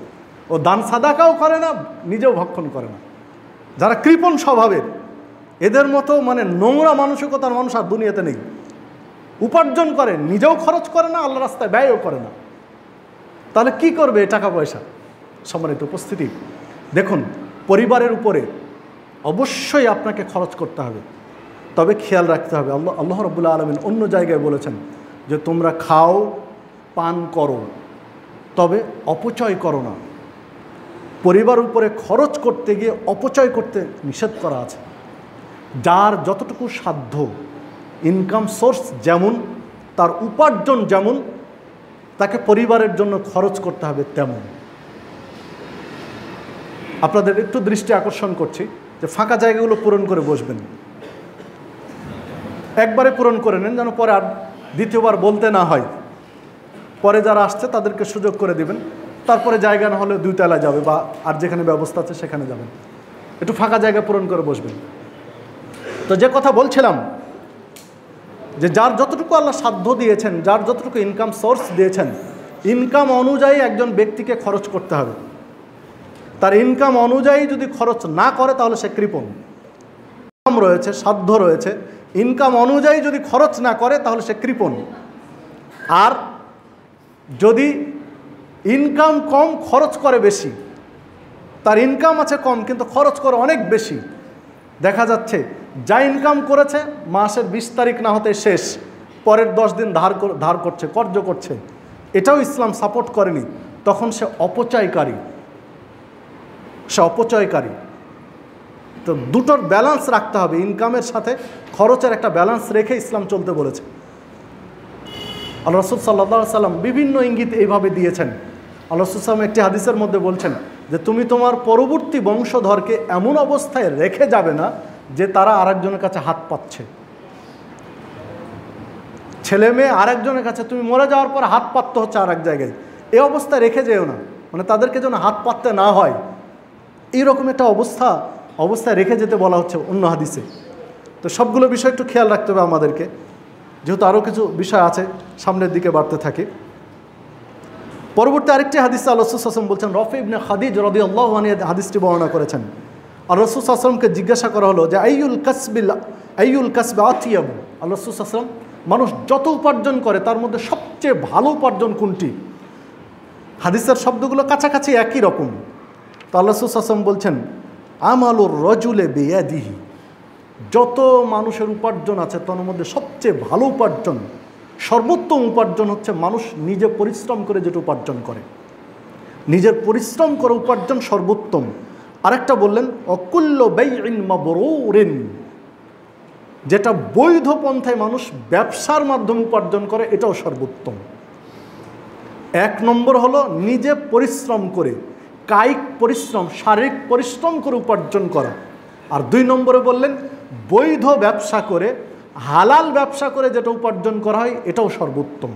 S1: ও দান সাদাকাও করে না, নিজেও ভক্ষণ করে না। যারা কৃপণ স্বভাবের, এদের মতো নোংরা মানসিকতার মানুষ আর দুনিয়াতে নেই। উপার্জন করে, নিজেও খরচ করে না, আল্লাহর রাস্তায় ব্যয়ও করে না। তাহলে কি করবে এই টাকা পয়সা? সম্মানিত উপস্থিতি, দেখুন, পরিবারের উপরে অবশ্যই আপনাকে খরচ করতে হবে, তবে খেয়াল রাখতে হবে। আল্লাহ রাব্বুল আলামিন অন্য জায়গায় বলেছেন যে তোমরা খাও, পান করো, তবে অপচয় করো না। পরিবার উপরে খরচ করতে গিয়ে অপচয় করতে নিষেধ করা আছে। যার যতটুকু সাধ্য, ইনকাম সোর্স যেমন, তার উপার্জন যেমন, তাকে পরিবারের জন্য খরচ করতে হবে তেমন। আপনাদের একটু দৃষ্টি আকর্ষণ করছি যে ফাঁকা জায়গাগুলো পূরণ করে বসবেন। একবারে পূরণ করে নেন, যেন পরে আর দ্বিতীয়বার বলতে না হয়। পরে যারা আসছে তাদেরকে সুযোগ করে দিবেন, তারপরে জায়গা না হলে 2 তলা যাবে, বা আর যেখানে ব্যবস্থা আছে সেখানে যাবেন। একটু ফাঁকা জায়গা পূরণ করে বসবেন। তো যে কথা বলছিলাম, যে যার যতটুকু আল্লাহ সাধ্য দিয়েছেন, যার যতটুকু ইনকাম সোর্স দিয়েছেন, ইনকাম অনুযায়ী একজন ব্যক্তিকে খরচ করতে হবে। তার ইনকাম অনুযায়ী যদি খরচ না করে তাহলে সে কৃপণ। ইনকাম রয়েছে, সাধ্য রয়েছে, ইনকাম অনুযায়ী যদি খরচ না করে তাহলে সে কৃপণ। আর যদি ইনকাম কম, খরচ করে বেশি, তার ইনকাম আছে কম কিন্তু খরচ করে অনেক বেশি, দেখা যাচ্ছে যা ইনকাম করেছে মাসের 20 তারিখ না হতে শেষ, পরের 10 দিন ধার করছে, কর্জ করছে, এটাও ইসলাম সাপোর্ট করেনি। তখন সে অপচয়কারী, তো দুটোর ব্যালেন্স রাখতে হবে। ইনকামের সাথে খরচের একটা ব্যালেন্স রেখে ইসলাম চলতে বলেছে। আল্লাহ রাসূল সাল্লাল্লাহু আলাইহি ওয়াসাল্লাম বিভিন্ন ইঙ্গিত এইভাবে দিয়েছেন। আল্লাহ রাসূল সাল্লাল্লাহু আলাইহি ওয়াসাল্লাম একটি হাদিসের মধ্যে বলছেন যে তুমি তোমার পরবর্তী বংশধরকে এমন অবস্থায় রেখে যাবে না যে তারা আরেকজনের কাছে হাত পাচ্ছে। ছেলে মেয়ে আরেকজনের কাছে, তুমি মরে যাওয়ার পর হাত পাততে হচ্ছে আরেক জায়গায়, এই অবস্থায় রেখে যেও না, তাদেরকে যেন হাত পাততে না হয়, এইরকম একটা অবস্থায় রেখে যেতে বলা হচ্ছে অন্য হাদিসে। তো সবগুলো বিষয় একটু খেয়াল রাখতে হবে আমাদেরকে, যেহেতু আরও কিছু বিষয় আছে, সামনের দিকে বাড়তে থাকে। পরবর্তী আরেকটি হাদিসে আল্লাহ রাসূল সাল্লাল্লাহু আলাইহি ওয়াসাল্লাম বলছেন, রফি ইবনে খাদিজ রাদিয়াল্লাহু আনহু হাদিসটি বর্ণনা করেছেন। আর রাসূল সাল্লাল্লাহু আলাইহি ওয়াসাল্লামকে জিজ্ঞাসা করা হলো যে আইয়ুল কাসবি আতিয়াব। আল্লাহ রাসূল সাল্লাল্লাহু আলাইহি ওয়াসাল্লাম, মানুষ যত উপার্জন করে তার মধ্যে সবচেয়ে ভালো উপার্জন কোনটি? হাদিসের শব্দগুলো কাছাকাছি একই রকম। তো আল্লাহ রাসূল সাল্লাল্লাহু আলাইহি ওয়াসাল্লাম বলছেন, আমালুর রাজুলি বিয়াদিহি, যত মানুষের উপার্জন আছে তার মধ্যে সবচেয়ে ভালো উপার্জন, সর্বোত্তম উপার্জন হচ্ছে মানুষ নিজে পরিশ্রম করে যেটা উপার্জন করে। নিজের পরিশ্রম করে উপার্জন সর্বোত্তম। আরেকটা বললেন অকুল্লু বাইইন মাবরুরিন, যেটা বৈধ পন্থায় মানুষ ব্যবসার মাধ্যমে উপার্জন করে, এটাও সর্বোত্তম। 1 নম্বর হলো নিজে পরিশ্রম করে, কায়িক পরিশ্রম, শারীরিক পরিশ্রম করে উপার্জন করা। আর 2 নম্বরে বললেন বৈধ ব্যবসা করে, হালাল ব্যবসা করে যেটা উপার্জন করা হয়, এটাও সর্বোত্তম।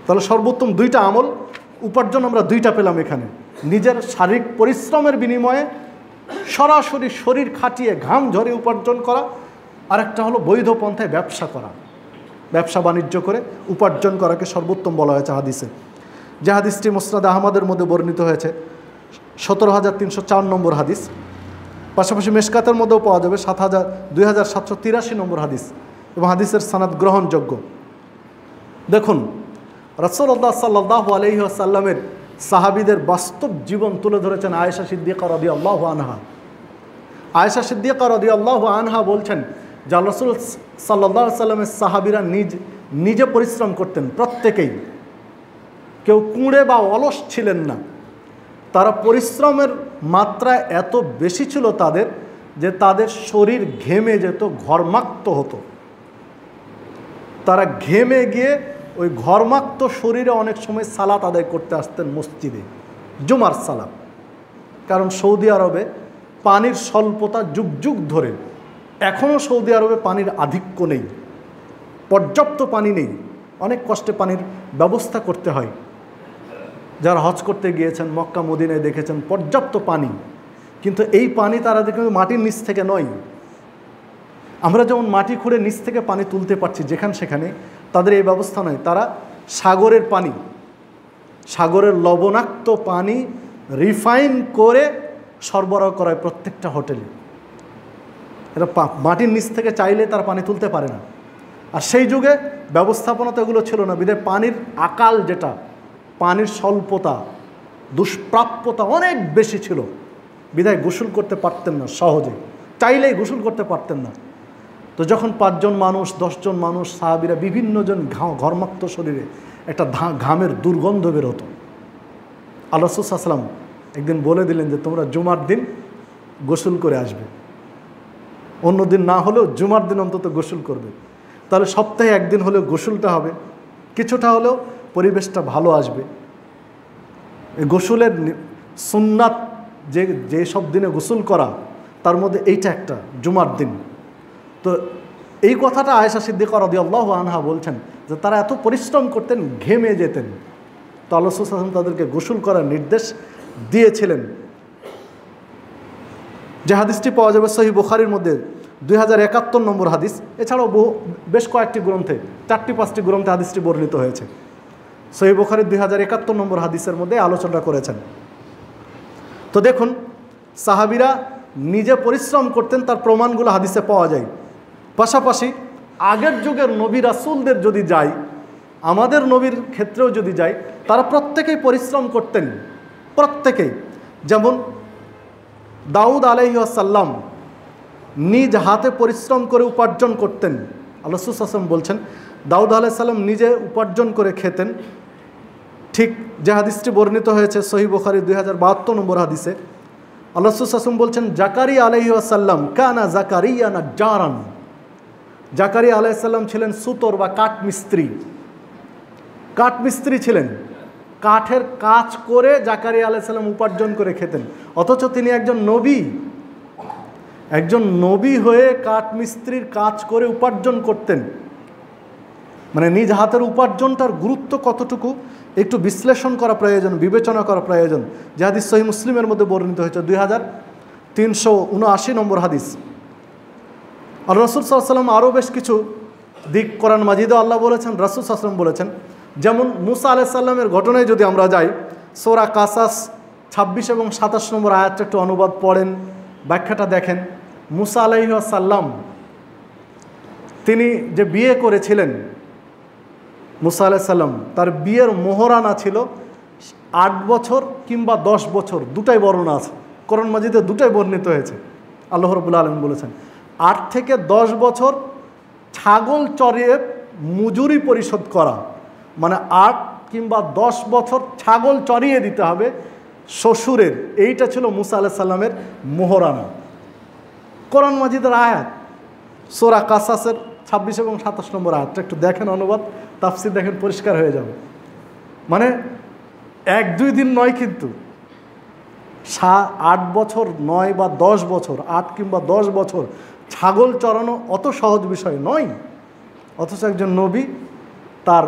S1: তাহলে সর্বোত্তম 2টা আমল, উপার্জন আমরা 2টা পেলাম এখানে। নিজের শারীরিক পরিশ্রমের বিনিময়ে সরাসরি শরীর খাটিয়ে ঘাম ঝরে উপার্জন করা, আর একটা হলো বৈধ পন্থায় ব্যবসা করা, ব্যবসা বাণিজ্য করে উপার্জন করাকে সর্বোত্তম বলা হয়েছে হাদিসে। যে হাদিসটি মুসনাদ আহমদের মধ্যে বর্ণিত হয়েছে, 17,304 নম্বর হাদিস। পাশাপাশি মেশকাতের মধ্যেও পাওয়া যাবে 2783 নম্বর হাদিস। এবং হাদিসের সনদ গ্রহণযোগ্য। দেখুন রাসূলুল্লাহ সাল্লাল্লাহু আলাইহি ওয়াসাল্লামের সাহাবীদের বাস্তব জীবন তুলে ধরেছেন আয়েশা সিদ্দিকা রাদিয়াল্লাহু আনহা। আয়েশা সিদ্দিকা রাদিয়াল্লাহু আনহা বলছেন যে রাসূল সাল্লাল্লাহু আলাইহি ওয়াসাল্লামের সাহাবীরা নিজে পরিশ্রম করতেন, প্রত্যেকেই, কেউ কুঁড়ে বা অলস ছিলেন না। তারা পরিশ্রমের মাত্রা এত বেশি ছিল তাদের যে তাদের শরীর ঘেমে যেত, ঘর্মাক্ত হতো। তারা ঘেমে গিয়ে ওই ঘর্মাক্ত শরীরে অনেক সময় সালাত আদায় করতে আসতেন মসজিদে, জুমার সালাত। কারণ সৌদি আরবে পানির স্বল্পতা যুগ যুগ ধরে, এখনও সৌদি আরবে পানির আধিক্য নেই, পর্যাপ্ত পানি নেই, অনেক কষ্টে পানির ব্যবস্থা করতে হয়। যারা হজ করতে গিয়েছেন মক্কা মদিনায় দেখেছেন পর্যাপ্ত পানি, কিন্তু এই পানি তারা দেখবেন মাটির নিচ থেকে নয়। আমরা যেমন মাটি খুঁড়ে নিচ থেকে পানি তুলতে পারছি যেখানে সেখানে, তাদের এই ব্যবস্থা নয়। তারা সাগরের পানি, সাগরের লবণাক্ত পানি রিফাইন করে সরবরাহ করায় প্রত্যেকটা হোটেলে। এরা মাটির নিচ থেকে চাইলে তারা পানি তুলতে পারে না। আর সেই যুগে ব্যবস্থাপনা তো এগুলো ছিল না, বিধায় পানির আকাল, যেটা পানির স্বল্পতা, দুষ্প্রাপ্যতা অনেক বেশি ছিল, বিধায় গোসল করতে পারতেন না সহজে, চাইলেই গোসল করতে পারতেন না। তো যখন 5 জন মানুষ 10 জন মানুষ সাহাবীরা বিভিন্ন জন ঘর্মাক্ত শরীরে একটা ঘামের দুর্গন্ধ বের হতো। আল্লাহ রাসূল সাল্লাল্লাহু আলাইহি ওয়াসাল্লাম একদিন বলে দিলেন যে তোমরা জুমার দিন গোসল করে আসবে, অন্য দিন না হলেও জুমার দিন অন্তত গোসল করবে। তাহলে সপ্তাহে একদিন হলেও গোসলটা হবে, কিছুটা হলেও পরিবেশটা ভালো আসবে। এই গোসলের সুন্নাত যে সব দিনে গোসল করা, তার মধ্যে এইটা একটা, জুমার দিন। তো এই কথাটা আয়েশা সিদ্দিকা রাদিয়াল্লাহু আনহা বলছেন যে তারা এত পরিশ্রম করতেন, ঘেমে যেতেন। তো আল্লাহ রাসূল সাল্লাল্লাহু আলাইহি ওয়াসাল্লাম তাদেরকে গোসল করার নির্দেশ দিয়েছিলেন। যে হাদিসটি পাওয়া যাবে সহিহ বুখারীর মধ্যে 2071 নম্বর হাদিস। এছাড়াও বেশ কয়েকটি গ্রন্থে, 4-5টি গ্রন্থে হাদিসটি বর্ণিত হয়েছে। সহিহ বুখারীর 2071 নম্বর হাদিসের মধ্যে আলোচনা করেছেন। তো দেখুন সাহাবীরা নিজে পরিশ্রম করতেন, তার প্রমাণগুলো হাদিসে পাওয়া যায়। পাশাপাশি আগের যুগের নবী রাসূলদের যদি যাই, আমাদের নবীর ক্ষেত্রেও যদি যাই, তারা প্রত্যেকেই পরিশ্রম করতেন, প্রত্যেকেই। যেমন দাউদ আলাইহিস সালাম নিজ হাতে পরিশ্রম করে উপার্জন করতেন। আল্লাহ রাসূল সাল্লাল্লাহু আলাইহি ওয়াসাল্লাম বলছেন দাউদ আলাইহিস সালাম নিজে উপার্জন করে খেতেন। ঠিক যে হাদিসটি বর্ণিত হয়েছে সহিহ বুখারী 2072 নম্বর হাদিসে, আল্লাহ রাসূল সাল্লাল্লাহু আলাইহি ওয়াসাল্লাম বলছেন জাকারিয়া আলাইহিস সালাম কানা জাকারিয়া নাজ্জারান। জাকারিয়া আলাইহিস সালাম ছিলেন সুতর বা কাঠমিস্ত্রি ছিলেন। কাঠের কাজ করে জাকারিয়া আলাইহিস সালাম উপার্জন করে খেতেন। অথচ তিনি একজন নবী হয়ে কাঠমিস্ত্রির কাজ করে উপার্জন করতেন। মানে নিজ হাতের উপার্জনটার গুরুত্ব কতটুকু একটু বিশ্লেষণ করা প্রয়োজন, বিবেচনা করা প্রয়োজন। যে হাদিস সহিহ মুসলিমের মধ্যে বর্ণিত হয়েছে 2379 নম্বর হাদিস। আর রাসূল সাল্লাল্লাহু আলাইহি ওয়াসাল্লাম আরও বেশ কিছু দিক কোরআন মাজিদে আল্লাহ বলেছেন, রাসূল সাল্লাল্লাহু আলাইহি ওয়াসাল্লাম বলেছেন। যেমন মুসা আলাইহিস সালামের ঘটনায় যদি আমরা যাই, সূরা কাসাস 26 এবং 27 নম্বর আয়াতটা একটু অনুবাদ পড়েন, ব্যাখ্যাটা দেখেন। মুসা আলাইহিস সালাম তিনি যে বিয়ে করেছিলেন, মুসা আলাইহিস সালাম তার বিয়ের মোহরানা ছিল 8 বছর কিংবা 10 বছর, দুটাই বর্ণনা আছে কোরআন মাজিদে, দুটাই বর্ণিত হয়েছে। আল্লাহ রাব্বুল আলামিন বলেছেন 8 থেকে 10 বছর ছাগল চড়িয়ে মজুরি পরিশোধ করা, মানে 8 কিংবা 10 বছর ছাগল চড়িয়ে দিতে হবে শ্বশুরের। এইটা ছিল মুসা আলাইহিস সালামের মোহরানা। কোরআন মাজিদের আয়াত, সূরা কাসাসের 26 এবং 27 নম্বর আয়াতটা একটু দেখেন, অনুবাদ তাফসীর দেখেন, পরিষ্কার হয়ে যাবে। মানে 1-2 দিন নয়, কিন্তু 8 বছর নয় বা 10 বছর, 8 কিংবা 10 বছর ছাগল চড়ানো অত সহজ বিষয় নয়। অথচ একজন নবী তার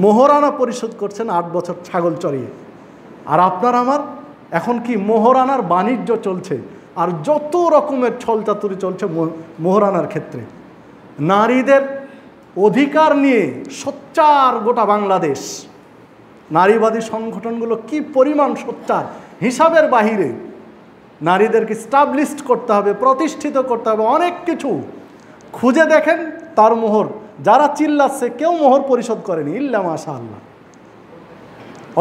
S1: মোহরানা পরিশোধ করছেন 8 বছর ছাগল চড়িয়ে। আর আপনার আমার এখন কি মোহরানার বাণিজ্য চলছে, আর যত রকমের ছলচাতুরি চলছে মোহরানার ক্ষেত্রে। নারীদের অধিকার নিয়ে সোচ্চার গোটা বাংলাদেশ। নারীবাদী সংগঠনগুলো কি পরিমাণ সোচ্চার, হিসাবের বাহিরে। নারীদেরকে স্টাবলিশড করতে হবে, প্রতিষ্ঠিত করতে হবে, অনেক কিছু। খুঁজে দেখেন তার মোহর, যারা চিল্লাচ্ছে কেউ মোহর পরিশোধ করেনি ইল্লা মাশাআল্লাহ।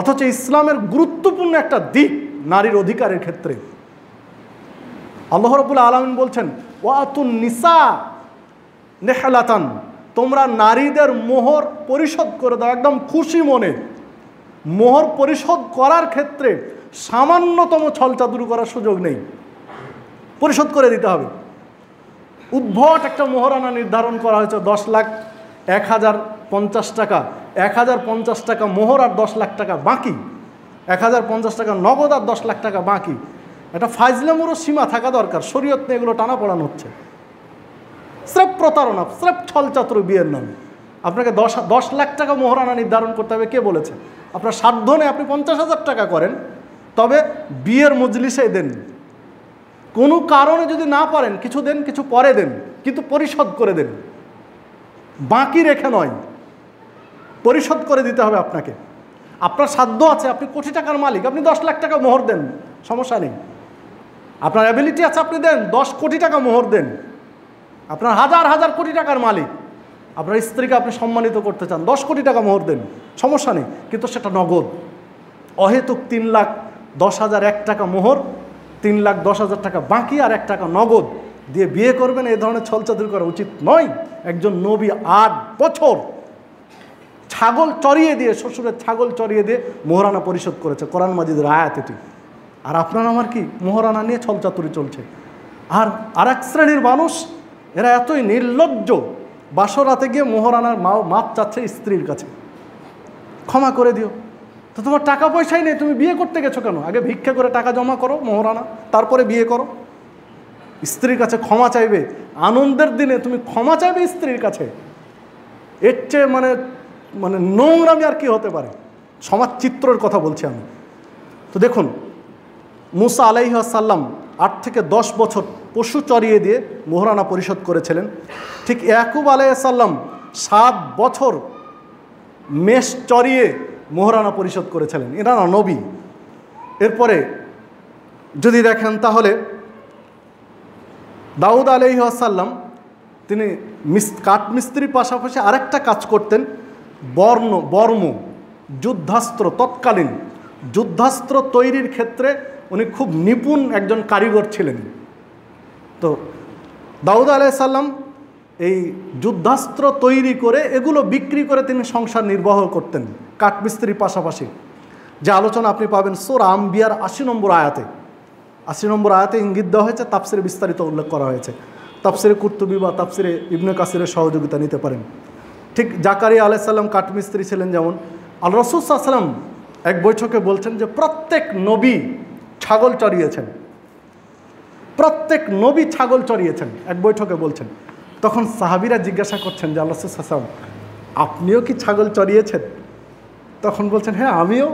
S1: অথচ ইসলামের গুরুত্বপূর্ণ একটা দিক নারীর অধিকারের ক্ষেত্রে আল্লাহ রাব্বুল আলামিন বলছেন ওয়াতুন নিসা নেহলাতান, তোমরা নারীদের মোহর পরিশোধ করে দাও একদম খুশি মনে। মোহর পরিশোধ করার ক্ষেত্রে সামান্যতম ছলচাতুরি করার সুযোগ নেই, পরিশোধ করে দিতে হবে। উদ্ভট একটা মোহরানা নির্ধারণ করা হয়েছে 10,01,050 টাকা, 1050 টাকা মোহর আর 10 লাখ টাকা বাকি, 1050 টাকা নগদ আর 10 লাখ টাকা বাকি। এটা ফাজলামুরও সীমা থাকা দরকার, শরীয়ত নিয়ে এগুলো টানা পড়ানো হচ্ছে। স্রেফ প্রতারণা, স্রেফ ছলচাতুরি বিয়ের নামে। আপনাকে 10 লাখ টাকা মোহরানা নির্ধারণ করতে হবে কে বলেছে? আপনার সাধ্য নেই, আপনি 50,000 টাকা করেন, তবে বিয়ের মজলিসে দেন। কোনো কারণে যদি না পারেন কিছু দেন, কিছু পরে দেন, কিন্তু পরিশোধ করে দেন, বাকি রেখে নয়, পরিশোধ করে দিতে হবে আপনাকে। আপনার সাধ্য আছে, আপনি কোটি টাকার মালিক, আপনি 10 লাখ টাকা মোহর দেন, সমস্যা নেই। আপনার অ্যাবিলিটি আছে, আপনি দেন 10 কোটি টাকা মোহর দেন। আপনার হাজার হাজার কোটি টাকার মালিক, আপনার স্ত্রীকে আপনি সম্মানিত করতে চান, 10 কোটি টাকা মোহর দেন, সমস্যা নেই, কিন্তু সেটা নগদ। অহেতুক 3,10,001 টাকা মোহর, 3,10,000 টাকা বাকি আর 1 টাকা নগদ দিয়ে বিয়ে করবেন, এই ধরনের ছলচাতুরি করা উচিত নয়। একজন নবী 8 বছর ছাগল চড়িয়ে দিয়ে, শ্বশুরের ছাগল চড়িয়ে দিয়ে মোহরানা পরিশোধ করেছে, কোরআন মাজিদের আয়াত এটি। আর আপনার আমার কি মোহরানা নিয়ে ছলচাতুরি চলছে। আর এক শ্রেণীর মানুষ, এরা এতই নির্লজ্জ, বাসরাতে গিয়ে মোহরানার মাপ চাচ্ছে স্ত্রীর কাছে, ক্ষমা করে দিও। তো তোমার টাকা পয়সাই নেই, তুমি বিয়ে করতে গেছো কেন? আগে ভিক্ষা করে টাকা জমা করো মোহরানা, তারপরে বিয়ে করো। স্ত্রীর কাছে ক্ষমা চাইবে, আনন্দের দিনে তুমি ক্ষমা চাইবে স্ত্রীর কাছে, এর চেয়ে মানে নোংরামি আর কি হতে পারে? সমাজ চিত্রের কথা বলছি আমি। তো দেখুন, মুসা আলাইহিস সালাম 8 থেকে 10 বছর পশু চড়িয়ে দিয়ে মোহরানা পরিশোধ করেছিলেন। ঠিক ইয়াকুব আলাইহিস সালাম 7 বছর মেষ চড়িয়ে মোহরানা পরিশোধ করেছিলেন, এনারা নবী। এরপরে যদি দেখেন তাহলে দাউদ আলাইহিস সালাম তিনি কাঠমিস্ত্রির পাশাপাশি আরেকটা কাজ করতেন, বর্ম যুদ্ধাস্ত্র, তৎকালীন যুদ্ধাস্ত্র তৈরির ক্ষেত্রে উনি খুব নিপুণ একজন কারিগর ছিলেন। তো দাউদ আলাইহিস সালাম এই যুদ্ধাস্ত্র তৈরি করে এগুলো বিক্রি করে তিনি সংসার নির্বাহ করতেন কাঠমিস্ত্রির পাশাপাশি। যে আলোচনা আপনি পাবেন সূরা আম্বিয়ার 80 নম্বর আয়াতে। 80 নম্বর আয়াতে ইঙ্গিত দেওয়া হয়েছে, তাফসিরে বিস্তারিত উল্লেখ করা হয়েছে। তাফসিরে কুরতুবী বা তাফসিরে ইবনে কাসিরের সহযোগিতা নিতে পারেন। ঠিক জাকারিয়া আলাইহিস সালাম কাঠমিস্ত্রি ছিলেন, যেমন আল্লাহ রাসূল সাল্লাল্লাহু আলাইহি ওয়াসাল্লাম এক বৈঠকে বলছেন যে প্রত্যেক নবী ছাগল চড়িয়েছেন, প্রত্যেক নবী ছাগল চড়িয়েছেন, এক বৈঠকে বলছেন। তখন সাহাবীরা জিজ্ঞাসা করছেন যে আল্লাহ রাসূল সাল্লাল্লাহু আলাইহি ওয়াসাল্লাম আপনিও কি ছাগল চড়িয়েছেন? তখন বলছেন হ্যাঁ আমিও।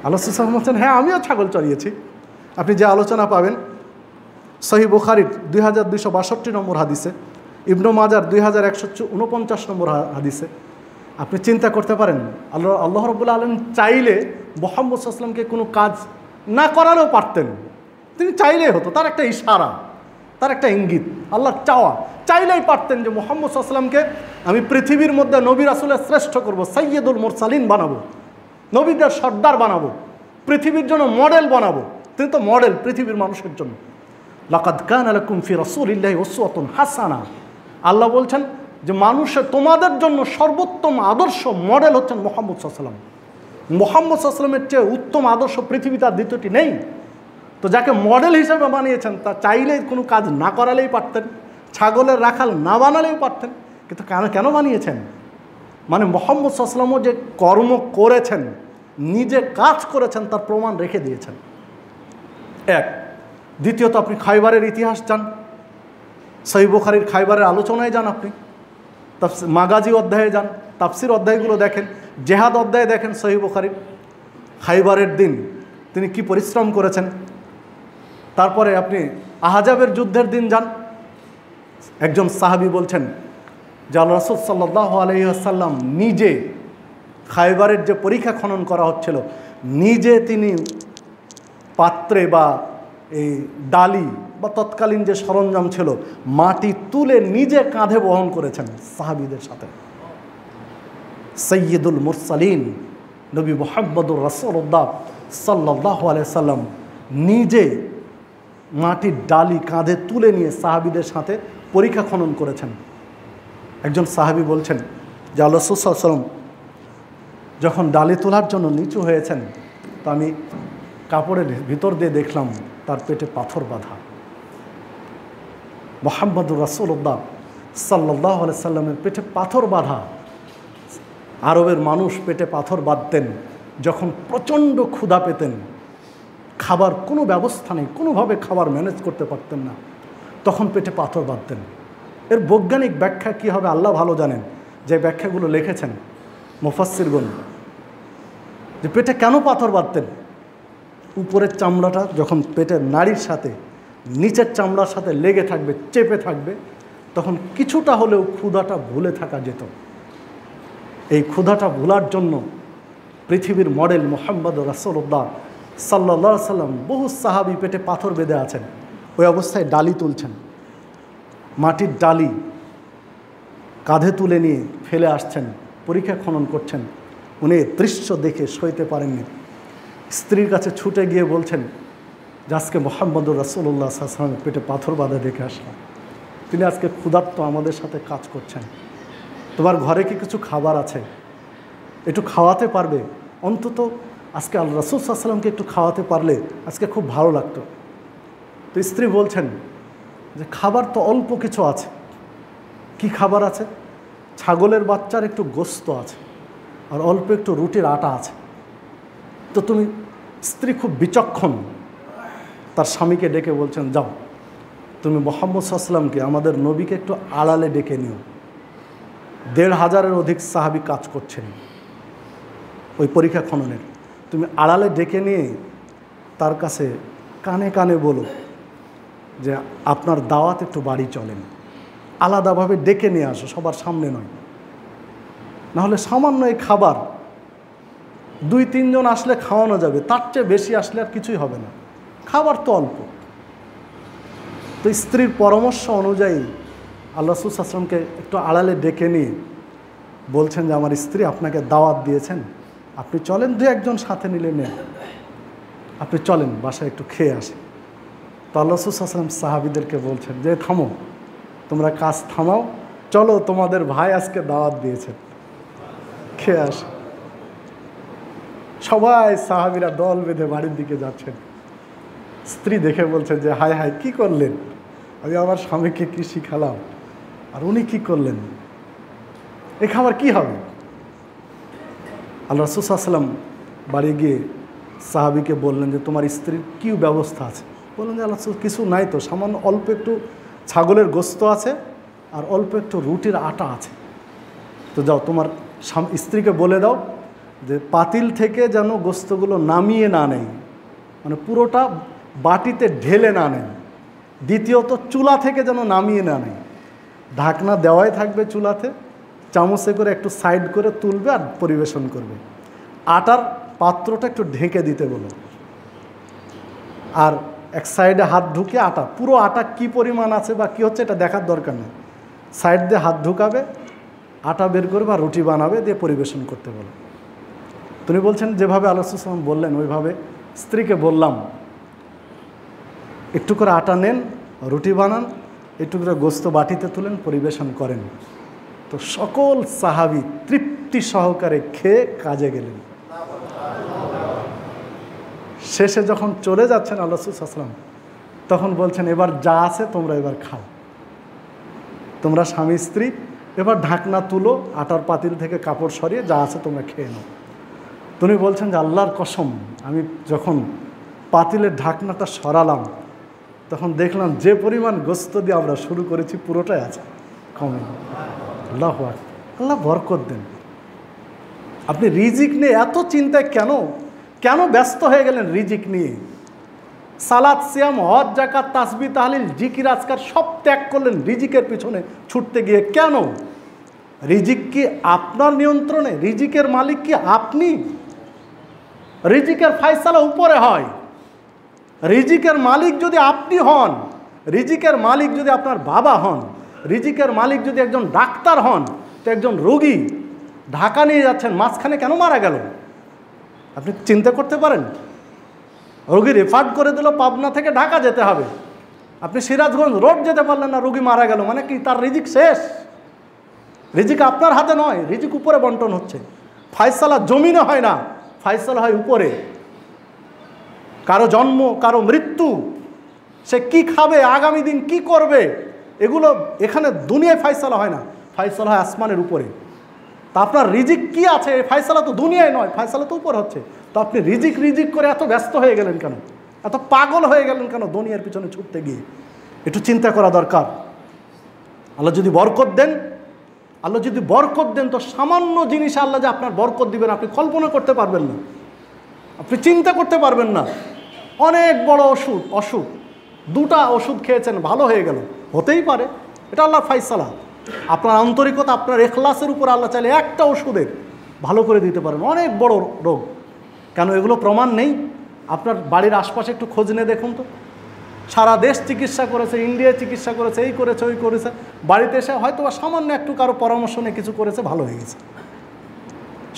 S1: আল্লাহ রাসূল সাল্লাল্লাহু আলাইহি ওয়াসাল্লাম বলছেন হ্যাঁ আমিও ছাগল চড়িয়েছি। আপনি যে আলোচনা পাবেন সহিহ বুখারীর 2262 নম্বর হাদিসে, ইবনে মাজার 2149 নম্বর হাদিসে। আপনি চিন্তা করতে পারেন আল্লাহ রাব্বুল আলামিন চাইলে মুহাম্মদ সাল্লাল্লাহু আলাইহি ওয়াসাল্লামকে কোনো কাজ না করারও পারতেন, তিনি চাইলেই হতো, তার একটা ইশারা, তার একটা ইঙ্গিত, আল্লাহর চাওয়া, চাইলেই পারতেন যে মুহাম্মদ সাল্লাল্লাহু আলাইহি ওয়াসাল্লামকে আমি পৃথিবীর মধ্যে নবী রাসূলের শ্রেষ্ঠ করব, সাইয়্যিদুল মুরসালিন বানাবো, নবীদের সর্দার বানাবো, পৃথিবীর জন্য মডেল বানাবো। তিনি তো মডেল পৃথিবীর মানুষের জন্য। লাকাদ কানা লাকুম ফি রাসূলিল্লাহি উসওয়াতুন হাসানাহ, আল্লাহ বলছেন যে মানুষের তোমাদের জন্য সর্বোত্তম আদর্শ মডেল হচ্ছেন মুহাম্মদ সাল্লাল্লাহু আলাইহি ওয়াসাল্লাম। মুহাম্মদ সাল্লাল্লাহু আলাইহি ওয়াসাল্লামের চেয়ে উত্তম আদর্শ পৃথিবীতে আর দ্বিতীয়টি নেই। তো যাকে মডেল হিসেবে বানিয়েছেন তা চাইলে কোনো কাজ না করালেই পারতেন, ছাগলের রাখাল না বানালেও পারতেন, কিন্তু কেন বানিয়েছেন? মানে মুহাম্মদ সাল্লাল্লাহু আলাইহি ওয়াসাল্লাম যে কর্ম করেছেন, নিজে কাজ করেছেন, তার প্রমাণ রেখে দিয়েছেন। এক। দ্বিতীয়ত আপনি খাইবারের ইতিহাস যান, সহিহ বুখারীর খাইবারের আলোচনায় যান, আপনি মাগাজি অধ্যায়ে যান, তাফসির অধ্যায়গুলো দেখেন, জেহাদ অধ্যায়ে দেখেন সহিহ বুখারীর। খাইবারের দিন তিনি কি পরিশ্রম করেছেন। তারপরে আপনি আহজাবের যুদ্ধের দিন যান, একজন সাহাবী বলছেন যে আল্লাহ রাসূল সাল্লাল্লাহু আলাইহি ওয়াসাল্লাম নিজে খাইবারের যে পরীক্ষা খনন করা হচ্ছিল, নিজে তিনি পাত্রে বা এই ডালি বা তৎকালীন যে সরঞ্জাম ছিল মাটি তুলে নিজে কাঁধে বহন করেছেন সাহাবীদের সাথে। সৈয়দুল মুরসালিন নবী মুহাম্মদুর রাসূলুল্লাহ সাল্লাল্লাহু আলাইহি সাল্লাম নিজে মাটির ডালি কাঁধে তুলে নিয়ে সাহাবীদের সাথে পরীক্ষা খনন করেছেন। একজন সাহাবী বলছেন যে আল্লাহ রাসূল সাল্লাল্লাহু আলাইহি সাল্লাম যখন ডালি তোলার জন্য নিচু হয়েছেন তো আমি কাপড়ের ভিতর দিয়ে দেখলাম তার পেটে পাথর বাঁধা। মুহাম্মদুর রাসূলুল্লাহ সাল্লাল্লাহু আলাইহি সাল্লামের পেটে পাথর বাঁধা। আরবের মানুষ পেটে পাথর বাঁধতেন যখন প্রচণ্ড ক্ষুধা পেতেন, খাবার কোনো ব্যবস্থা নেই, কোনোভাবে খাবার ম্যানেজ করতে পারতেন না, তখন পেটে পাথর বাঁধতেন। এর বৈজ্ঞানিক ব্যাখ্যা কী হবে আল্লাহ ভালো জানেন, যে ব্যাখ্যাগুলো লিখেছেন মুফাসসিরগণ, যে পেটে কেন পাথর বাঁধতেন। উপরের চামড়াটা যখন পেটের নাড়ির সাথে নিচের চামড়ার সাথে লেগে থাকবে, চেপে থাকবে, তখন কিছুটা হলেও ক্ষুধাটা ভুলে থাকা যেত। এই ক্ষুধাটা ভোলার জন্য পৃথিবীর মডেল মুহাম্মদ রাসূলুল্লাহ সাল্লাল্লাহু আলাইহি সাল্লাম বহু সাহাবী পেটে পাথর বেঁধে আছেন, ওই অবস্থায় ডালি তুলছেন, মাটির ডালি কাঁধে তুলে নিয়ে ফেলে আসছেন, পরীক্ষা খনন করছেন। উনি দৃশ্য দেখে সইতে পারেননি, স্ত্রীর কাছে ছুটে গিয়ে বলছেন যে আজকে মুহাম্মদুর রাসূলুল্লাহ সাল্লাল্লাহু আলাইহি সাল্লামের পেটে পাথর বাঁধা দেখে আসলাম, তিনি আজকে ক্ষুধার্ত আমাদের সাথে কাজ করছেন, তোমার ঘরে কি কিছু খাবার আছে, একটু খাওয়াতে পারবে, অন্তত আজকে আল্লাহ রাসূল সাল্লাল্লাহু আলাইহি সাল্লামকে একটু খাওয়াতে পারলে আজকে খুব ভালো লাগতো। তো স্ত্রী বলছেন যে খাবার তো অল্প কিছু আছে। কি খাবার আছে? ছাগলের বাচ্চার একটু গোস্ত আছে আর অল্প একটু রুটির আটা আছে। তো তুমি, স্ত্রী খুব বিচক্ষণ, তার স্বামীকে ডেকে বলছেন যাও তুমি মুহাম্মদ সাল্লাল্লাহু আলাইহি সাল্লামকে, আমাদের নবীকে একটু আড়ালে ডেকে নিও। ১৫০০-এর অধিক সাহাবী কাজ করছেন ওই পরীক্ষা খননের, তুমি আড়ালে ডেকে নিয়ে তার কাছে কানে কানে বলো যে আপনার দাওয়াত একটু বাড়ি চলেন, আলাদাভাবে ডেকে নিয়ে আসো, সবার সামনে নয়। নাহলে সামান্য এই খাবার ২-৩ জন আসলে খাওয়ানো যাবে, তার চেয়ে বেশি আসলে আর কিছুই হবে না, খাবার তো অল্প। তো স্ত্রীর পরামর্শ অনুযায়ী আল্লাহ রাসূল সাল্লাল্লাহু আলাইহি ওয়াসাল্লামকে একটু আড়ালে ডেকে নিয়ে বলছেন যে আমার স্ত্রী আপনাকে দাওয়াত দিয়েছেন, আপনি চলেন, ২-১ সাথে নিলে নেন, আপনি চলেন বাসায় একটু খেয়ে আসেন। তো আল্লাহ রাসূল সাল্লাল্লাহু আলাইহি ওয়াসাল্লাম সাহাবীদেরকে বলছেন যে থামো, তোমরা কাজ থামাও, চলো তোমাদের ভাই আজকে দাওয়াত দিয়েছেন, খেয়ে আসে। সবাই সাহাবীরা দল বেঁধে বাড়ির দিকে যাচ্ছেন। স্ত্রী দেখে বলছেন যে হায় হায় কি করলেন, আমি আমার স্বামীকে কি শিখালাম আর উনি কি করলেন, এ খাবার কি হবে। আল্লাহ রাসূল সাল্লাল্লাহু আলাইহি ওয়াসাল্লাম বাড়ি গিয়ে সাহাবীকে বললেন যে তোমার স্ত্রীর কী ব্যবস্থা আছে। বললেন যে আল্লাহ রাসূল কিছু নাই তো, সামান্য অল্প একটু ছাগলের গোস্ত আছে আর অল্প একটু রুটির আটা আছে। তো যাও তোমার স্ত্রীকে বলে দাও যে পাতিল থেকে যেন গোস্তগুলো নামিয়ে না নেয়, মানে পুরোটা বাটিতে ঢেলে না নেয়। দ্বিতীয়ত চুলা থেকে যেন নামিয়ে না নেয়, ঢাকনা দেওয়াই থাকবে চুলাতে, চামচে করে একটু সাইড করে তুলবে আর পরিবেশন করবে। আটার পাত্রটা একটু ঢেকে দিতে বলো, আর এক সাইডে হাত ঢুকে আটা, পুরো আটা কি পরিমাণ আছে বা কী হচ্ছে এটা দেখার দরকার নেই, সাইড দিয়ে হাত ঢুকাবে, আটা বের করবে আর রুটি বানাবে, দিয়ে পরিবেশন করতে বলো। তিনি বলছেন যেভাবে আল্লাহ রাসূল সাল্লাল্লাহু আলাইহি ওয়াসাল্লাম বললেন ওইভাবে স্ত্রীকে বললাম একটু করে আটা নেন, রুটি বানান, একটু করে গোস্ত বাটিতে তুলেন, পরিবেশন করেন। তো সকল সাহাবী তৃপ্তি সহকারে খেয়ে কাজে গেলেন। শেষে যখন চলে যাচ্ছেন আল্লাহ রাসূল সাল্লাল্লাহু আলাইহি ওয়াসাল্লাম, তখন বলছেন এবার যা আছে তোমরা এবার খাও, তোমরা স্বামী স্ত্রী এবার ঢাকনা তুলো, আটার পাতিল থেকে কাপড় সরিয়ে যা আছে তোমরা খেয়ে নাও। তিনি বলছেন যে আল্লাহর কসম, আমি যখন পাতিলের ঢাকনাটা সরালাম তখন দেখলাম যে পরিমাণ গোস্ত দিয়ে আমরা শুরু করেছি পুরোটাই আছে, কমে। আল্লাহু আকবার, আল্লাহ বরকত দেন। আপনি রিজিক নিয়ে এত চিন্তায় কেন ব্যস্ত হয়ে গেলেন রিজিক নিয়ে? সালাত, সিয়াম, হজ, যাকাত, তাসবিহ, তাহলিল, জিকির, আজকার সব ত্যাগ করলেন রিজিকের পিছনে ছুটতে গিয়ে। কেন? রিজিক কি আপনার নিয়ন্ত্রণে? রিজিকের মালিক কি আপনি? রিজিকের ফায়সালা উপরে হয়। রিজিকের মালিক যদি আপনি হন রিজিকের মালিক যদি আপনার বাবা হন, রিজিকের মালিক যদি একজন ডাক্তার হন, তো একজন রোগী ঢাকা নিয়ে যাচ্ছেন, মাঝখানে কেন মারা গেল? আপনি চিন্তা করতে পারেন? রোগী রেফার করে দিল পাবনা থেকে ঢাকা যেতে হবে, আপনি সিরাজগঞ্জ রোড যেতে পারলেন না, রোগী মারা গেল, মানে কি তার রিজিক শেষ? রিজিক আপনার হাতে নয়, রিজিক উপরে বন্টন হচ্ছে। ফায়সালা জমিনে হয় না, ফায়সালা হয় উপরে। কারো জন্ম, কারো মৃত্যু, সে কি খাবে, আগামী দিন কি করবে, এগুলো এখানে দুনিয়ায় ফায়সালা হয় না, ফায়সালা হয় আসমানের উপরে। তা আপনার রিজিক কি আছে, ফায়সালা তো দুনিয়ায় নয়, ফায়সালা তো উপরে হচ্ছে। তো আপনি রিজিক রিজিক করে এত ব্যস্ত হয়ে গেলেন কেন, এত পাগল হয়ে গেলেন কেন দুনিয়ার পিছনে ছুটতে গিয়ে? একটু চিন্তা করা দরকার। আল্লাহ যদি বরকত দেন, আল্লাহ যদি বরকত দেন, তো সামান্য জিনিসে আল্লাহ যে আপনার বরকত দিবেন আপনি কল্পনা করতে পারবেন না, আপনি চিন্তা করতে পারবেন না। অনেক বড় অসুখ, দুটা ওষুধ খেয়েছেন, ভালো হয়ে গেল, হতেই পারে, এটা আল্লাহর ফায়সালা। আপনার আন্তরিকতা, আপনার এখলাসের উপর আল্লাহ চাইলে একটা ওষুধের ভালো করে দিতে পারেন অনেক বড় রোগ। কেন এগুলো প্রমাণ নেই? আপনার বাড়ির আশপাশে একটু খোঁজ নিয়ে দেখুন তো, সারা দেশ চিকিৎসা করেছে, ইন্ডিয়ায় চিকিৎসা করেছে, এই করেছে ওই করেছে, বাড়িতে এসে হয়তো সামান্য একটু কারো পরামর্শ নিয়ে কিছু করেছে, ভালো হয়ে গেছে।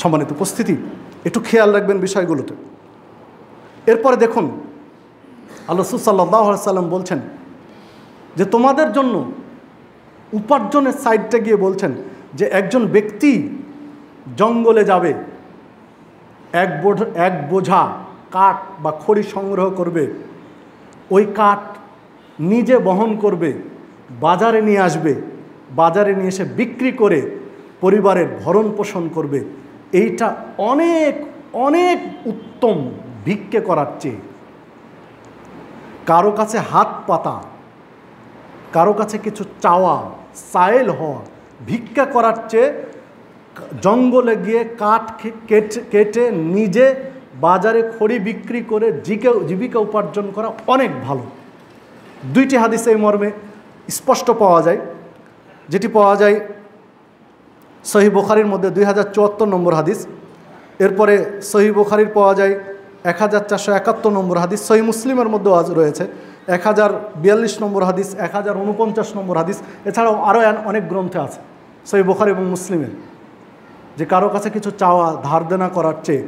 S1: সম্মানিত উপস্থিতি, একটু খেয়াল রাখবেন বিষয়গুলোতে। এরপরে দেখুন আল্লাহ রাসূল সাল্লাল্লাহু আলাইহি ওয়াসাল্লাম বলছেন যে তোমাদের জন্য উপার্জনের সাইডটা গিয়ে বলছেন যে একজন ব্যক্তি জঙ্গলে যাবে, এক বোঝা কাঠ বা খড়ি সংগ্রহ করবে, ওই কাঠ নিজে বহন করবে, বাজারে নিয়ে আসবে, বাজারে নিয়ে এসে বিক্রি করে পরিবারের ভরণ পোষণ করবে। এইটা অনেক অনেক উত্তম ভিক্ষে করার চেয়ে। কারো কাছে হাত পাতা, কারো কাছে কিছু চাওয়া, সায়েল হওয়া, ভিক্ষা করার চেয়ে জঙ্গলে গিয়ে কাঠ কেটে নিজে বাজারে খড়ি বিক্রি করে জীবিকা উপার্জন করা অনেক ভালো। দুইটি হাদিস এই মর্মে স্পষ্ট পাওয়া যায়। যেটি পাওয়া যায় সহিহ বুখারীর মধ্যে 2074 নম্বর হাদিস, এরপরে সহিহ বুখারীর পাওয়া যায় 1471 নম্বর হাদিস, সহিহ মুসলিমের মধ্যেও রয়েছে 1042 নম্বর হাদিস, 1049 নম্বর হাদিস। এছাড়াও আরও অনেক গ্রন্থে আছে সহিহ বুখারী এবং মুসলিমের, যে কারো কাছে কিছু চাওয়া, ধার দেনা করার চেয়ে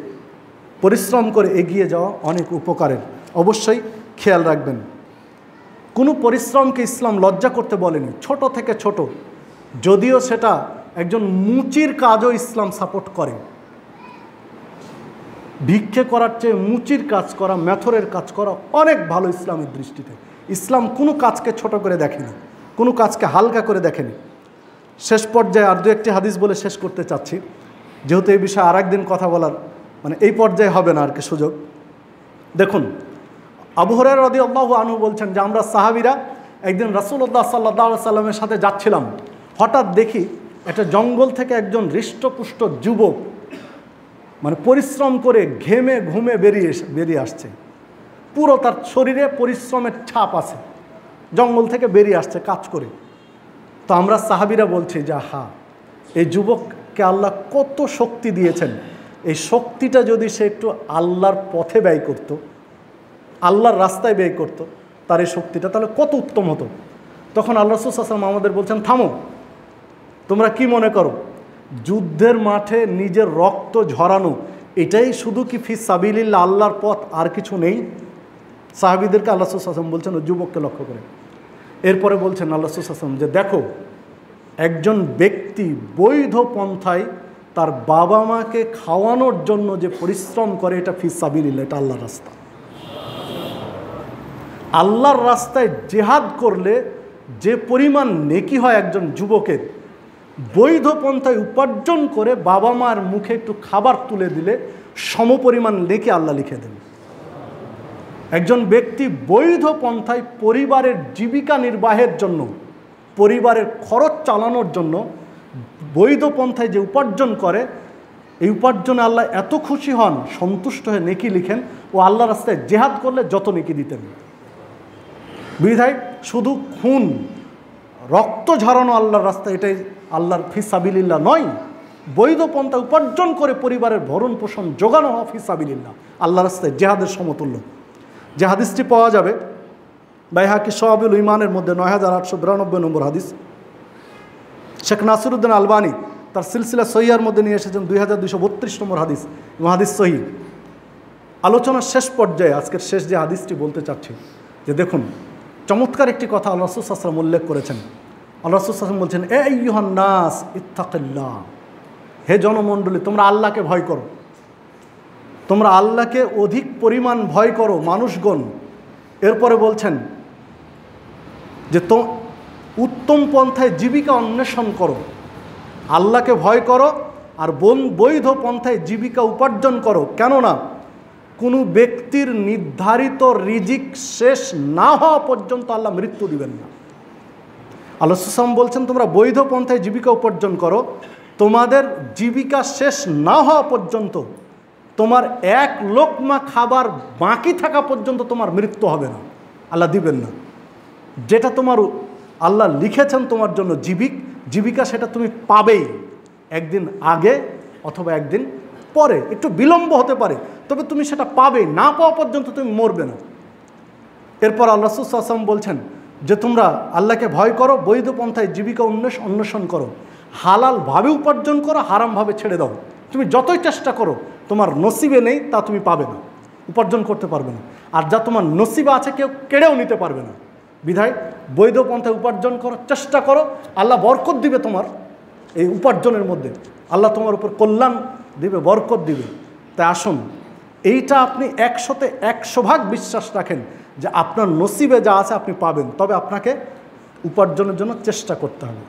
S1: পরিশ্রম করে এগিয়ে যাওয়া অনেক উপকারের। অবশ্যই খেয়াল রাখবেন, কোনো পরিশ্রমকে ইসলাম লজ্জা করতে বলেনি, ছোট থেকে ছোট, যদিও সেটা একজন মুচির কাজও ইসলাম সাপোর্ট করে। ভিক্ষে করার চেয়ে মুচির কাজ করা, মেথরের কাজ করা অনেক ভালো ইসলামের দৃষ্টিতে। ইসলাম কোনো কাজকে ছোট করে দেখেনি, কোনো কাজকে হালকা করে দেখেনি। শেষ পর্যায়ে আর দু একটি হাদিস বলে শেষ করতে চাচ্ছি, যেহেতু এই বিষয়ে আর একদিন কথা বলার এই পর্যায়ে হবে না আর কি সুযোগ। দেখুন, আবু হুরায়রা রাদিয়াল্লাহু আনহু বলছেন যে আমরা সাহাবীরা একদিন রাসূলুল্লাহ সাল্লাল্লাহু আলাইহি ওয়াসাল্লামের সাথে যাচ্ছিলাম, হঠাৎ দেখি একটা জঙ্গল থেকে একজন হৃষ্টপুষ্ট যুবক পরিশ্রম করে ঘেমে ঘুমে বেরিয়ে আসছে, পুরো তার শরীরে পরিশ্রমের ছাপ আছে, জঙ্গল থেকে বেরিয়ে আসছে কাজ করে। তো আমরা সাহাবীরা বলছি যে হা, এই যুবককে আল্লাহ কত শক্তি দিয়েছেন, এই শক্তিটা যদি সে একটু আল্লাহর পথে ব্যয় করত, আল্লাহর রাস্তায় ব্যয় করত, তার এই শক্তিটা তাহলে কত উত্তম হতো। তখন আল্লাহ রাসূল সাল্লাল্লাহু আলাইহি ওয়াসাল্লাম আমাদের বলছেন, থামো, তোমরা কি মনে করো যুদ্ধের মাঠে নিজের রক্ত ঝরানো এটাই শুধু কি ফি সাবিলিল্লাহ, আল্লাহর পথ, আর কিছু নেই? সাহাবীদেরকে আল্লাহ রাসূল সাল্লাল্লাহু আলাইহি ওয়াসাল্লাম বলছেন, ওই যুবককে লক্ষ্য করে। এরপরে বলছেন আল্লাহ রাসূল সাল্লাল্লাহু আলাইহি ওয়াসাল্লাম যে দেখো, একজন ব্যক্তি বৈধ পন্থায় তার বাবা মাকে খাওয়ানোর জন্য যে পরিশ্রম করে, এটা ফি সাবিলিল্লাহ, এটা আল্লাহর রাস্তা। আল্লাহর রাস্তায় জিহাদ করলে যে পরিমাণ নেকি হয় একজন যুবকের, বৈধ পন্থায় উপার্জন করে বাবা মার মুখে একটু খাবার তুলে দিলে সমপরিমাণ নেকি আল্লাহ লিখে দেন। একজন ব্যক্তি বৈধ পন্থায় পরিবারের জীবিকা নির্বাহের জন্য, পরিবারের খরচ চালানোর জন্য বৈধ পন্থায় যে উপার্জন করে, এই উপার্জনে আল্লাহ এত খুশি হন, সন্তুষ্ট হয়ে নেকি লিখেন, ও আল্লাহ রাস্তায় জিহাদ করলে যত নেকি দিতেন। বিধায় শুধু খুন, রক্ত ঝরানো আল্লাহর রাস্তায়, এটাই আল্লাহর ফি সাবিলিল্লাহ নয়। বৈধ পন্থা উপার্জন করে পরিবারের ভরণ পোষণ জোগানো হওয়া ফি সাবিলিল্লাহ, আল্লাহর রাস্তায় জিহাদের সমতুল্য। যে হাদিসটি পাওয়া যাবে বাইহাকি শোআবুল ঈমানের মধ্যে ৯৮৯২ নম্বর হাদিস। শেখ নাসিরউদ্দিন আলবানী তার সিলসিলা সহিহার মধ্যে নিয়ে এসেছেন ২২৩২ নম্বর হাদিস, এবং হাদিস সহিহ। আলোচনার শেষ পর্যায়ে আজকের শেষ যে হাদিসটি বলতে চাচ্ছি, যে দেখুন চমৎকার একটি কথা আল্লাহ রাসূল সাল্লাল্লাহু আলাইহি ওয়াসাল্লাম উল্লেখ করেছেন। আল্লাহ রাসূল সাল্লাল্লাহু আলাইহি ওয়াসাল্লাম বলছেন, এ আইয়ুহান নাস ইত্তাকিল্লাহ, হে জনমণ্ডলী তোমরা আল্লাহকে ভয় করো, তোমরা আল্লাহকে অধিক পরিমাণ ভয় করো মানুষগণ। এরপরে বলছেন যে তো উত্তম পন্থায় জীবিকা অন্বেষণ করো, আল্লাহকে ভয় করো আর বৈধ পন্থায় জীবিকা উপার্জন করো, কেননা কোনো ব্যক্তির নির্ধারিত রিজিক শেষ না হওয়া পর্যন্ত আল্লাহ মৃত্যু দিবেন না। আল্লাহ সাল্লাম বলছেন তোমরা বৈধ পন্থায় জীবিকা উপার্জন করো, তোমাদের জীবিকা শেষ না হওয়া পর্যন্ত, তোমার এক লোকমা খাবার বাকি থাকা পর্যন্ত তোমার মৃত্যু হবে না, আল্লাহ দিবেন না। যেটা তোমার আল্লাহ লিখেছেন তোমার জন্য জীবিকা, সেটা তুমি পাবেই, একদিন আগে অথবা একদিন পরে, একটু বিলম্ব হতে পারে, তবে তুমি সেটা পাবে, না পাওয়া পর্যন্ত তুমি মরবে না। এরপর আল্লাহ রাসূল সাল্লাল্লাহু আলাইহি ওয়াসাল্লাম বলছেন যে তোমরা আল্লাহকে ভয় করো, বৈধ পন্থায় জীবিকা অন্বেষণ করো, হালালভাবে উপার্জন করো, হারামভাবে ছেড়ে দাও। তুমি যতই চেষ্টা করো তোমার নসিবে নেই তা তুমি পাবে না, উপার্জন করতে পারবে না, আর যা তোমার নসিবে আছে কেউ কেড়েও নিতে পারবে না। বিধায় বৈধ পন্থায় উপার্জন করো, চেষ্টা করো, আল্লাহ বরকত দিবে তোমার এই উপার্জনের মধ্যে, আল্লাহ তোমার উপর কল্যাণ দিবে, বরকত দিবে। তাই আসুন এইটা আপনি ১০০তে ১০০ বিশ্বাস রাখেন যে আপনার নসিবে যা আছে আপনি পাবেন, তবে আপনাকে উপার্জনের জন্য চেষ্টা করতে হবে।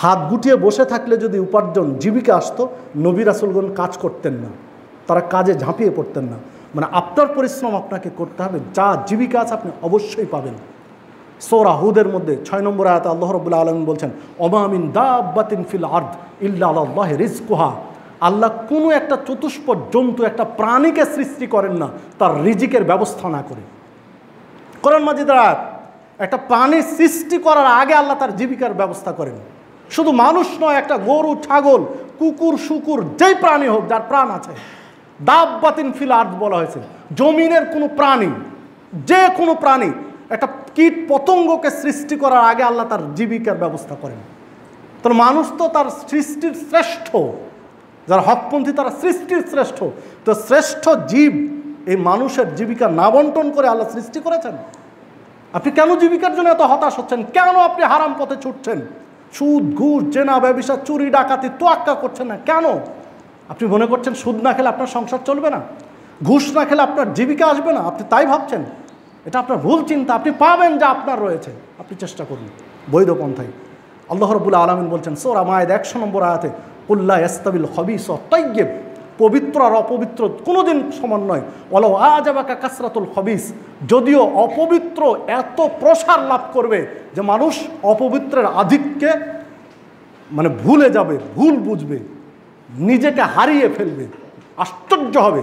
S1: হাত গুটিয়ে বসে থাকলে যদি উপার্জন জীবিকা আসতো, নবী রাসূলগণ কাজ করতেন না, তারা কাজে ঝাঁপিয়ে পড়তেন না। মানে আপনার পরিশ্রম আপনাকে করতে হবে, যা জীবিকা আছে আপনি অবশ্যই পাবেন। সূরা হুদের মধ্যে ৬ নম্বর আয়াতে আল্লাহ রাব্বুল আলামিন বলছেন, ওমা মিন দাব্বাতিন ফিল আরদ ইল্লা আলাল্লাহি রিজকুহা, আল্লাহ কোনো একটা চতুষ্পদ জন্তু, একটা প্রাণীকে সৃষ্টি করেন না তার রিজিকের ব্যবস্থা না করে। কোরআন মাজিদের আয়াত, একটা প্রাণী সৃষ্টি করার আগে আল্লাহ তার জীবিকার ব্যবস্থা করেন। শুধু মানুষ নয়, একটা গরু, ছাগল, কুকুর, শুকুর, যেই প্রাণী হোক যার প্রাণ আছে, দাব্বাতিন ফিল আরদ বলা হয়েছে, জমিনের কোনো প্রাণী, যে কোনো প্রাণী, একটা কীট পতঙ্গকে সৃষ্টি করার আগে আল্লাহ তার জীবিকার ব্যবস্থা করেন। তার মানুষ তো তার সৃষ্টির শ্রেষ্ঠ, যারা হকপন্থী তারা সৃষ্টির শ্রেষ্ঠ, তো শ্রেষ্ঠ জীব এই মানুষের জীবিকা না বন্টন করে আল্লাহ সৃষ্টি করেছেন। আপনি কেন জীবিকার জন্য এত হতাশ হচ্ছেন? কেন আপনি হারাম পথে ছুটছেন? সুদ, ঘুষ, জেনা, ব্যভিচার, চুরি, ডাকাতি, তোয়াক্কা করছেন না কেন? আপনি মনে করছেন সুদ না খেলে আপনার সংসার চলবে না, ঘুষ না খেলে আপনার জীবিকা আসবে না, আপনি তাই ভাবছেন। এটা আপনার ভুল চিন্তা। আপনি পাবেন যা আপনার রয়েছে, আপনি চেষ্টা করুন বৈধ পন্থায়। আল্লাহ রাব্বুল আলামিন বলছেন সূরা মায়েদা ১০০ নম্বর আয়াতে, কুল লা ইয়াস্তাবিল খাবিস ওয়াত তাইয়্যিব, পবিত্র আর অপবিত্র কোনোদিন সমান নয়। ওয়ালাউ আজাবাকা কাসরাতুল খাবিস, যদিও অপবিত্র এত প্রসার লাভ করবে যে মানুষ অপবিত্রের আধিক্যে মানে ভুলে যাবে, ভুল বুঝবে, নিজেকে হারিয়ে ফেলবে। আশ্চর্য হবে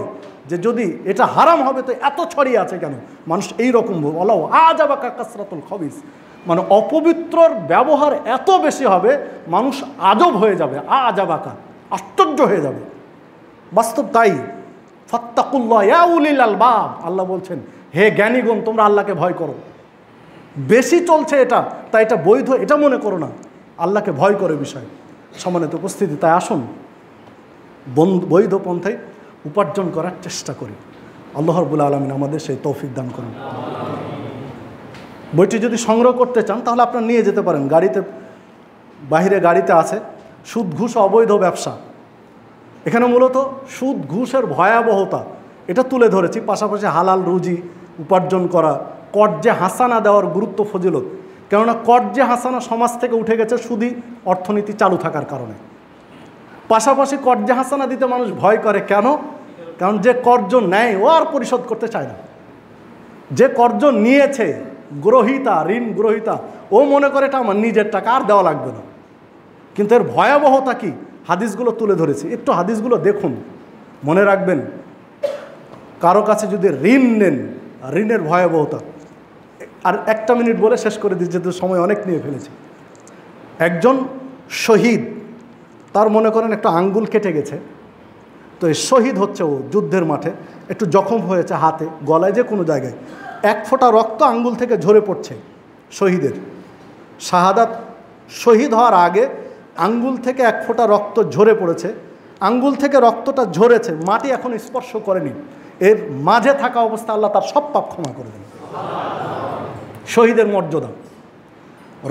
S1: যে যদি এটা হারাম হবে তো এত ছড়িয়ে আছে কেন? মানুষ এইরকম ওয়ালাউ আজাবাকা কাসরাতুল খাবিস, মানে অপবিত্রর ব্যবহার এত বেশি হবে মানুষ আজব হয়ে যাবে, আজাবাকা, আশ্চর্য হয়ে যাবে। বাস্তব তাই। ফাত্তাকুল্লাহ ইয়া উলিল আলবাব, আল্লাহ বলছেন হে জ্ঞানীগণ তোমরা আল্লাহকে ভয় করো। বেশি চলছে এটা, তাই এটা বৈধ এটা মনে করো না, আল্লাহকে ভয় করে বিষয়। সম্মানিত উপস্থিতি, তাই আসুন বৈধ পন্থায় উপার্জন করার চেষ্টা করি। আল্লাহ রাব্বুল আলামিন আমাদের সেই তৌফিক দান করুন। বইটি যদি সংগ্রহ করতে চান তাহলে আপনারা নিয়ে যেতে পারেন, গাড়িতে বাহিরে গাড়িতে আছে। সুদ, ঘুষ, অবৈধ ব্যবসা, এখানে মূলত সুদ, ঘুষের ভয়াবহতা এটা তুলে ধরেছি, পাশাপাশি হালাল রুজি উপার্জন করা, কর্জে হাসানা দেওয়ার গুরুত্ব, ফজিলত। কেননা কর্জে হাসানা সমাজ থেকে উঠে গেছে সুদি অর্থনীতি চালু থাকার কারণে। পাশাপাশি কর্জে হাসানা দিতে মানুষ ভয় করে কেন? কারণ যে কর্জ নেয় ও আর পরিশোধ করতে চায় না। যে কর্জ নিয়েছে, গ্রহীতা, ঋণ গ্রহীতা, ও মনে করে এটা আমার নিজের টাকা, আর দেওয়া লাগবে না। কিন্তু এর ভয়াবহতা কি হাদিসগুলো তুলে ধরেছি, একটু হাদিসগুলো দেখুন, মনে রাখবেন। কারো কাছে যদি ঋণ নেন, ঋণের ভয়াবহতা। আর একটা মিনিট বলে শেষ করে দিচ্ছি, যেহেতু সময় অনেক নিয়ে ফেলেছি। একজন শহীদ, তার মনে করেন একটা আঙ্গুল কেটে গেছে, তো এই শহীদ হচ্ছে ও যুদ্ধের মাঠে, একটু জখম হয়েছে হাতে, গলায়, যে কোনো জায়গায়, এক ফোঁটা রক্ত আঙ্গুল থেকে ঝরে পড়ছে শহীদের। শাহাদাত শহীদ হওয়ার আগে আঙ্গুল থেকে এক ফোঁটা রক্ত ঝরে পড়েছে, আঙ্গুল থেকে রক্তটা ঝরেছে, মাটি এখন স্পর্শ করেনি, এর মাঝে থাকা অবস্থা আল্লাহ তার সব পাপ ক্ষমা করে দেন। শহীদের মর্যাদা,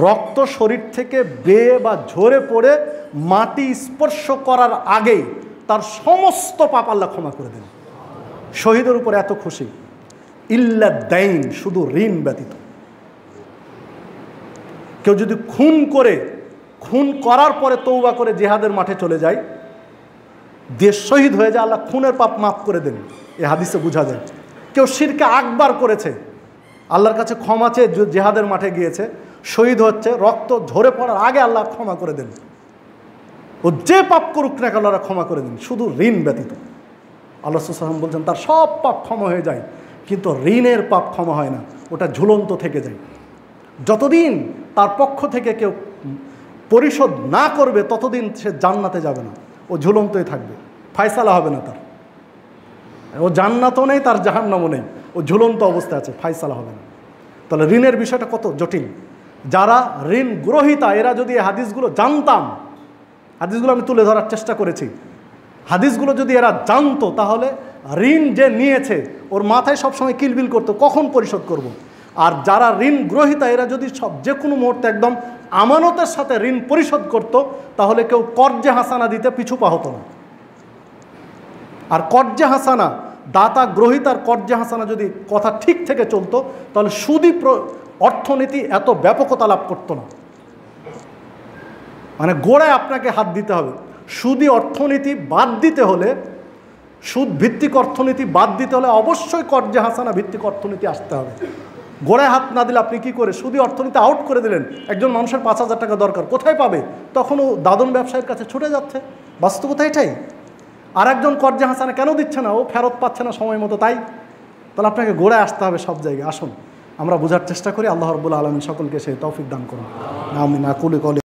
S1: রক্ত শরীর থেকে বেয়ে বা ঝরে পড়ে মাটি স্পর্শ করার আগেই তার সমস্ত পাপ আল্লাহ ক্ষমা করে দেন। শহীদের উপর এত খুশি, ইল্লা দাইন, শুধু ঋণ ব্যতীত। কেউ যদি খুন করার পরে তওবা করে জিহাদের মাঠে চলে যায়, দেশ শহীদ হয়ে যায়, আল্লাহ খুনের পাপ মাফ করে দেন। এই হাদিসে বোঝা যায়। কেউ শিরকে আকবার করেছে, আল্লাহর কাছে ক্ষমা চেয়ে জিহাদের মাঠে গিয়েছে, শহীদ হচ্ছে, রক্ত ঝরে পড়ার আগে আল্লাহ ক্ষমা করে দেন। ও যে পাপ করুক না কেন আল্লাহ ক্ষমা করে দিন, শুধু ঋণ ব্যতীত। আল্লাহ রাসূল সাল্লাল্লাহু আলাইহি ওয়াসাল্লাম বলছেন তার সব পাপ ক্ষমা হয়ে যায়, কিন্তু ঋণের পাপ ক্ষমা হয় না, ওটা ঝুলন্ত থেকে যায়। যতদিন তার পক্ষ থেকে কেউ পরিশোধ না করবে ততদিন সে জান্নাতে যাবে না, ও ঝুলন্তই থাকবে, ফায়সালা হবে না তার। ও জান্নাতও নেই, তার জাহান্নামও নেই, ও ঝুলন্ত অবস্থায় আছে, ফায়সালা হবে না। তাহলে ঋণের বিষয়টা কত জটিল। যারা ঋণ গ্রহীতা এরা যদি এই হাদিসগুলো জানতাম, হাদিসগুলো আমি তুলে ধরার চেষ্টা করেছি, হাদিসগুলো যদি এরা জানতো তাহলে ঋণ যে নিয়েছে ওর মাথায় সবসময় কিলবিল করতো, কখন পরিশোধ করব। আর যারা ঋণ গ্রহীতা এরা যদি যে কোনো মুহূর্তে একদম আমানতের সাথে ঋণ পরিশোধ করত, তাহলে কেউ কর্জে হাসানা দিতে পিছু পা হতো না। আর কর্জে হাসানা, দাতা গ্রহীতার কর্জে হাসানা যদি কথা ঠিক থেকে চলতো, তাহলে সুদী অর্থনীতি এত ব্যাপকতা লাভ করতো না। মানে গোড়ায় আপনাকে হাত দিতে হবে। সুদী অর্থনীতি বাদ দিতে হলে, সুদ ভিত্তিক অর্থনীতি বাদ দিতে হলে অবশ্যই কর্জে হাসানা ভিত্তিক অর্থনীতি আসতে হবে। গোড়ায় হাত না দিলে আপনি কি করে সুদী অর্থনীতি আউট করে দিলেন। একজন মানুষের 5,000 টাকা দরকার, কোথায় পাবে? তখনও দাদন ব্যবসায়ীর কাছে ছুটে যাচ্ছে, বাস্তবতা এটাই। আর একজন কর্জে হাসানা কেন দিচ্ছে না? ও ফেরত পাচ্ছে না সময় মতো, তাই। তাহলে আপনাকে গোড়ায় আসতে হবে সব জায়গায়। আসুন আমরা বোঝার চেষ্টা করি। আল্লাহ রাব্বুল আলামিন সকলকে সেই তৌফিক দান করুন। আমিন। আকুলু কওলি